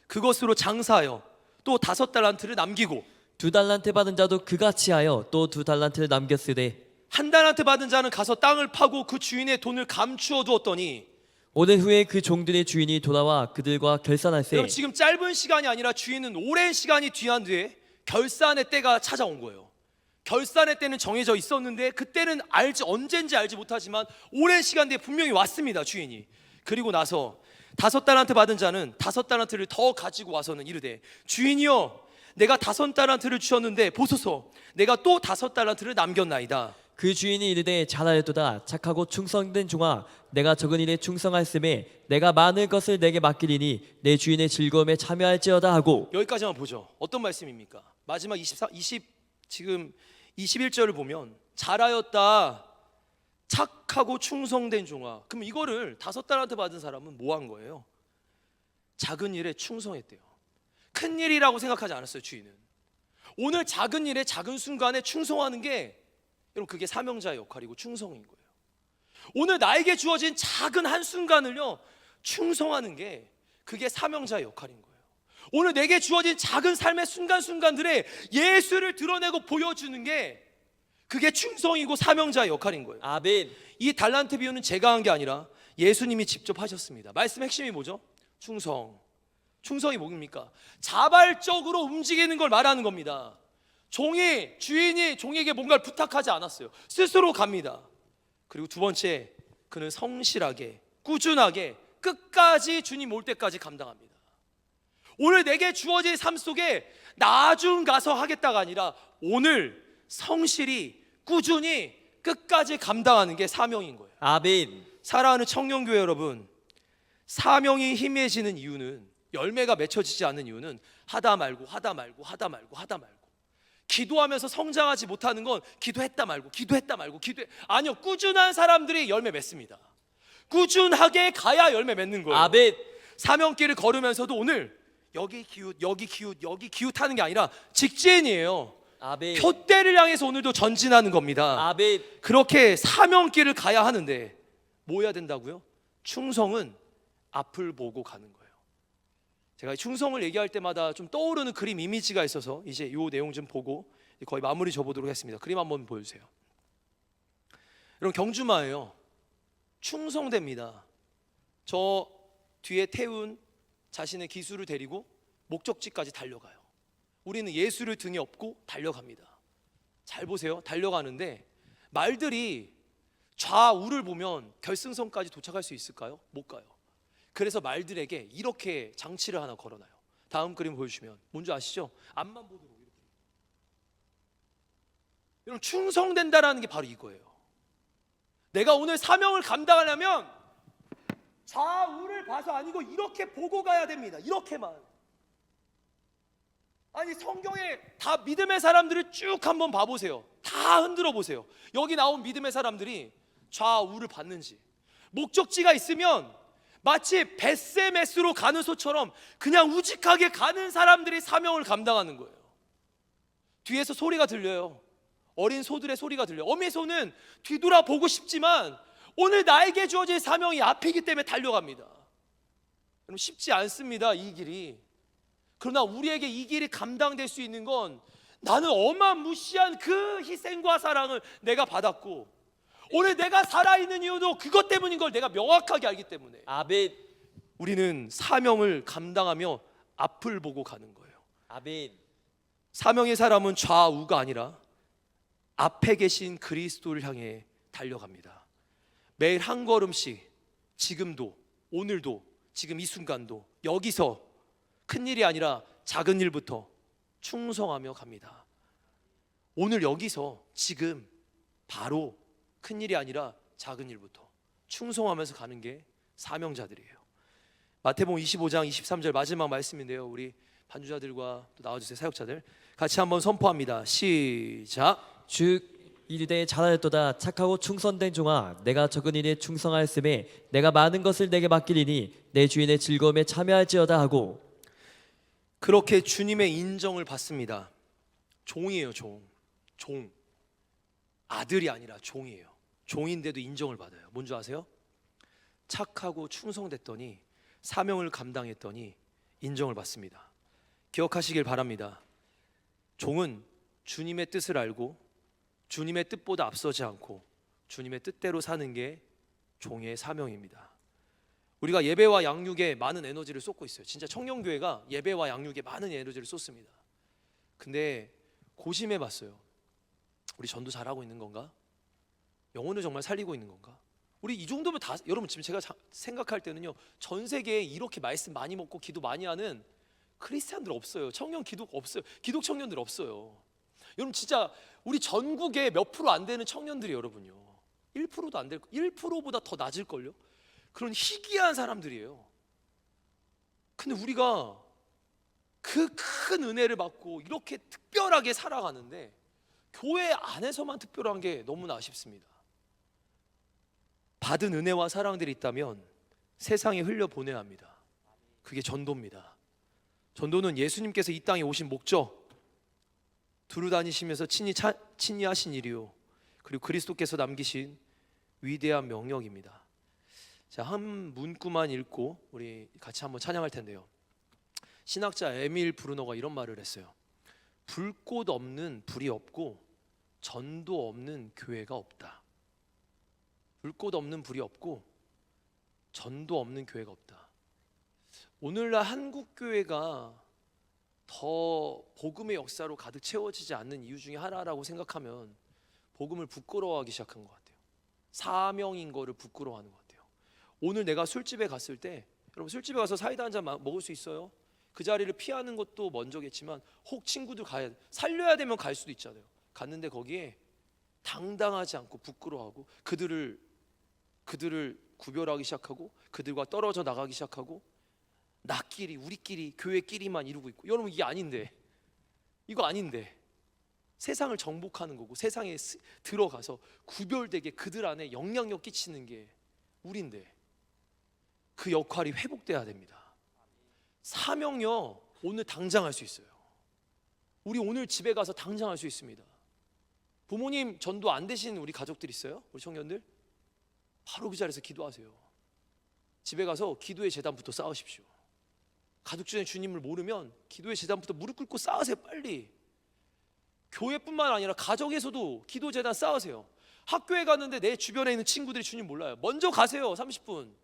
[SPEAKER 1] 그것으로 장사하여 또 5달란트를 남기고,
[SPEAKER 2] 2달란트 받은 자도 그같이 하여 또 2달란트를 남겼으되
[SPEAKER 1] 한 달란트 받은 자는 가서 땅을 파고 그 주인의 돈을 감추어 두었더니.
[SPEAKER 2] 오늘 후에 그 종들의 주인이 돌아와 그들과 결산할세.
[SPEAKER 1] 여러분, 지금 짧은 시간이 아니라 주인은 오랜 시간이 뒤한 뒤에 결산의 때가 찾아온 거예요. 결산의 때는 정해져 있었는데 그때는 언젠지 알지 못하지만 오랜 시간 뒤에 분명히 왔습니다, 주인이. 그리고 나서 5달란트 받은 자는 5달란트를 더 가지고 와서는 이르되, 주인이여, 내가 5달란트를 주었는데 보소서, 내가 또 5달란트를 남겼나이다.
[SPEAKER 2] 그 주인이 이르되 잘하였도다. 착하고 충성된 종아, 내가 적은 일에 충성할음에 내가 많은 것을 내게 맡기리니 내 주인의 즐거움에 참여할지어다 하고.
[SPEAKER 1] 여기까지만 보죠. 어떤 말씀입니까? 마지막 21절을 보면 잘하였다, 착하고 충성된 종아. 그럼 이거를 5달란트 받은 사람은 뭐 한 거예요? 작은 일에 충성했대요. 큰 일이라고 생각하지 않았어요, 주인은. 오늘 작은 일에 작은 순간에 충성하는 게, 여러분, 그게 사명자의 역할이고 충성인 거예요. 오늘 나에게 주어진 작은 한순간을요, 충성하는 게 그게 사명자의 역할인 거예요. 오늘 내게 주어진 작은 삶의 순간순간들에 예수를 드러내고 보여주는 게 그게 충성이고 사명자의 역할인 거예요.
[SPEAKER 2] 아멘.
[SPEAKER 1] 이 달란트 비유는 제가 한 게 아니라 예수님이 직접 하셨습니다. 말씀 핵심이 뭐죠? 충성. 충성이 뭡니까? 자발적으로 움직이는 걸 말하는 겁니다. 주인이 종에게 뭔가를 부탁하지 않았어요. 스스로 갑니다. 그리고 두 번째, 그는 성실하게, 꾸준하게 끝까지 주님 올 때까지 감당합니다. 오늘 내게 주어진 삶 속에 나중 가서 하겠다가 아니라 오늘 성실히 꾸준히 끝까지 감당하는 게 사명인 거예요.
[SPEAKER 2] 아멘.
[SPEAKER 1] 사랑하는 청년교회 여러분, 사명이 희미해지는 이유는, 열매가 맺혀지지 않는 이유는 하다 말고 기도하면서 성장하지 못하는 건 기도했다 말고 아니요, 꾸준한 사람들이 열매 맺습니다. 꾸준하게 가야 열매 맺는 거예요.
[SPEAKER 2] 아멘.
[SPEAKER 1] 사명길을 걸으면서도 오늘 여기 기웃 하는 게 아니라 직진이에요.
[SPEAKER 2] 아멘.
[SPEAKER 1] 표대를 향해서 오늘도 전진하는 겁니다.
[SPEAKER 2] 아멘.
[SPEAKER 1] 그렇게 사명길을 가야 하는데 뭐 해야 된다고요? 충성은 앞을 보고 가는 거예요. 제가 충성을 얘기할 때마다 좀 떠오르는 그림 이미지가 있어서 이제 이 내용 좀 보고 거의 마무리 줘보도록 하겠습니다. 그림 한번 보여주세요. 여러분, 경주마예요. 충성됩니다. 저 뒤에 태운 자신의 기수를 데리고 목적지까지 달려가요. 우리는 예수를 등에 업고 달려갑니다. 잘 보세요. 달려가는데 말들이 좌우를 보면 결승선까지 도착할 수 있을까요? 못 가요. 그래서 말들에게 이렇게 장치를 하나 걸어놔요. 다음 그림 보여주시면 뭔지 아시죠? 앞만 보도록 이렇게. 여러분, 충성된다라는 게 바로 이거예요. 내가 오늘 사명을 감당하려면 좌우를 봐서 아니고 이렇게 보고 가야 됩니다. 이렇게만. 아니, 성경에 다 믿음의 사람들을 쭉 한번 봐보세요. 다 흔들어 보세요. 여기 나온 믿음의 사람들이 좌우를 봤는지. 목적지가 있으면 마치 벳세메스로 가는 소처럼 그냥 우직하게 가는 사람들이 사명을 감당하는 거예요. 뒤에서 소리가 들려요. 어린 소들의 소리가 들려요. 어미의 소는 뒤돌아보고 싶지만 오늘 나에게 주어진 사명이 앞이기 때문에 달려갑니다. 여러분, 쉽지 않습니다, 이 길이. 그러나 우리에게 이 길이 감당될 수 있는 건 나는 어마무시한 그 희생과 사랑을 내가 받았고, 오늘 내가 살아있는 이유도 그것 때문인 걸 내가 명확하게 알기 때문에
[SPEAKER 2] 아멘.
[SPEAKER 1] 우리는 사명을 감당하며 앞을 보고 가는 거예요.
[SPEAKER 2] 아멘.
[SPEAKER 1] 사명의 사람은 좌우가 아니라 앞에 계신 그리스도를 향해 달려갑니다. 매일 한 걸음씩, 지금도, 오늘도, 지금 이 순간도 여기서 큰 일이 아니라 작은 일부터 충성하며 갑니다. 오늘 여기서 지금 바로 큰 일이 아니라 작은 일부터 충성하면서 가는 게 사명자들이에요. 마태복음 25장 23절 마지막 말씀인데요, 우리 반주자들과 또 나와주세요. 사역자들 같이 한번 선포합니다. 시작.
[SPEAKER 2] 주 이르되 잘하였도다. 착하고 충성된 종아, 내가 적은 일에 충성하였음에 내가 많은 것을 내게 맡기리니 내 주인의 즐거움에 참여할지어다 하고.
[SPEAKER 1] 그렇게 주님의 인정을 받습니다. 종이에요. 종. 아들이 아니라 종이에요. 종인데도 인정을 받아요. 뭔지 아세요? 착하고 충성됐더니, 사명을 감당했더니 인정을 받습니다. 기억하시길 바랍니다. 종은 주님의 뜻을 알고 주님의 뜻보다 앞서지 않고 주님의 뜻대로 사는 게 종의 사명입니다. 우리가 예배와 양육에 많은 에너지를 쏟고 있어요. 진짜 청년교회가 예배와 양육에 많은 에너지를 쏟습니다. 근데 고심해 봤어요. 우리 전도 잘하고 있는 건가? 영혼을 정말 살리고 있는 건가? 우리 이 정도면 다, 여러분 지금 제가 생각할 때는요, 전 세계에 이렇게 말씀 많이 먹고 기도 많이 하는 크리스찬들 없어요. 청년 기독 없어요. 기독 청년들 없어요. 여러분 진짜 우리 전국에 몇 프로 안 되는 청년들이 여러분요, 1%도 안 될, 1%보다 더 낮을걸요? 그런 희귀한 사람들이에요. 근데 우리가 그 큰 은혜를 받고 이렇게 특별하게 살아가는데 교회 안에서만 특별한 게 너무나 아쉽습니다. 받은 은혜와 사랑들이 있다면 세상에 흘려보내야 합니다. 그게 전도입니다. 전도는 예수님께서 이 땅에 오신 목적, 두루 다니시면서 친히 하신 일이요, 그리고 그리스도께서 남기신 위대한 명령입니다. 자, 한 문구만 읽고 우리 같이 한번 찬양할 텐데요. 신학자 에밀 브루너가 이런 말을 했어요. 불꽃 없는 불이 없고 전도 없는 교회가 없다. 불꽃 없는 불이 없고 전도 없는 교회가 없다. 오늘날 한국 교회가 더 복음의 역사로 가득 채워지지 않는 이유 중에 하나라고 생각하면 복음을 부끄러워하기 시작한 것 같아요. 사명인 거를 부끄러워하는 것 같아요. 오늘 내가 술집에 갔을 때, 여러분 술집에 가서 사이다 한 잔 먹을 수 있어요? 그 자리를 피하는 것도 먼저겠지만 혹 친구들 살려야 되면 갈 수도 있잖아요. 갔는데 거기에 당당하지 않고 부끄러워하고 그들을 구별하기 시작하고 그들과 떨어져 나가기 시작하고 나끼리 우리끼리 교회끼리만 이루고 있고, 여러분 이게 아닌데, 이거 아닌데 세상을 정복하는 거고 세상에 들어가서 구별되게 그들 안에 영향력 끼치는 게 우리인데 그 역할이 회복돼야 됩니다. 사명요, 오늘 당장 할 수 있어요. 우리 오늘 집에 가서 당장 할 수 있습니다. 부모님 전도 안 되신 우리 가족들 있어요? 우리 청년들? 바로 그 자리에서 기도하세요. 집에 가서 기도의 제단부터 쌓으십시오. 가족 중에 주님을 모르면 기도의 제단부터 무릎 꿇고 쌓으세요. 빨리. 교회뿐만 아니라 가정에서도 기도 제단 쌓으세요. 학교에 갔는데 내 주변에 있는 친구들이 주님 몰라요. 먼저 가세요. 30분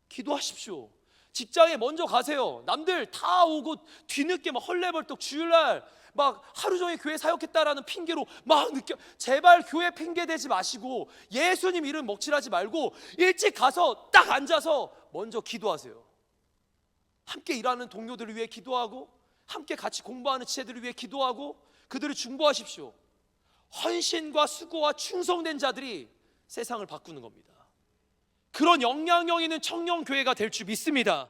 [SPEAKER 1] 기도하십시오. 직장에 먼저 가세요. 남들 다 오고 뒤늦게 막 헐레벌떡 주일날 막 하루 종일 교회 사역했다라는 핑계로 막 제발 교회 핑계 대지 마시고 예수님 이름 먹칠하지 말고 일찍 가서 딱 앉아서 먼저 기도하세요. 함께 일하는 동료들을 위해 기도하고 함께 같이 공부하는 지체들을 위해 기도하고 그들을 중보하십시오. 헌신과 수고와 충성된 자들이 세상을 바꾸는 겁니다. 그런 영향력 있는 청년교회가 될 줄 믿습니다.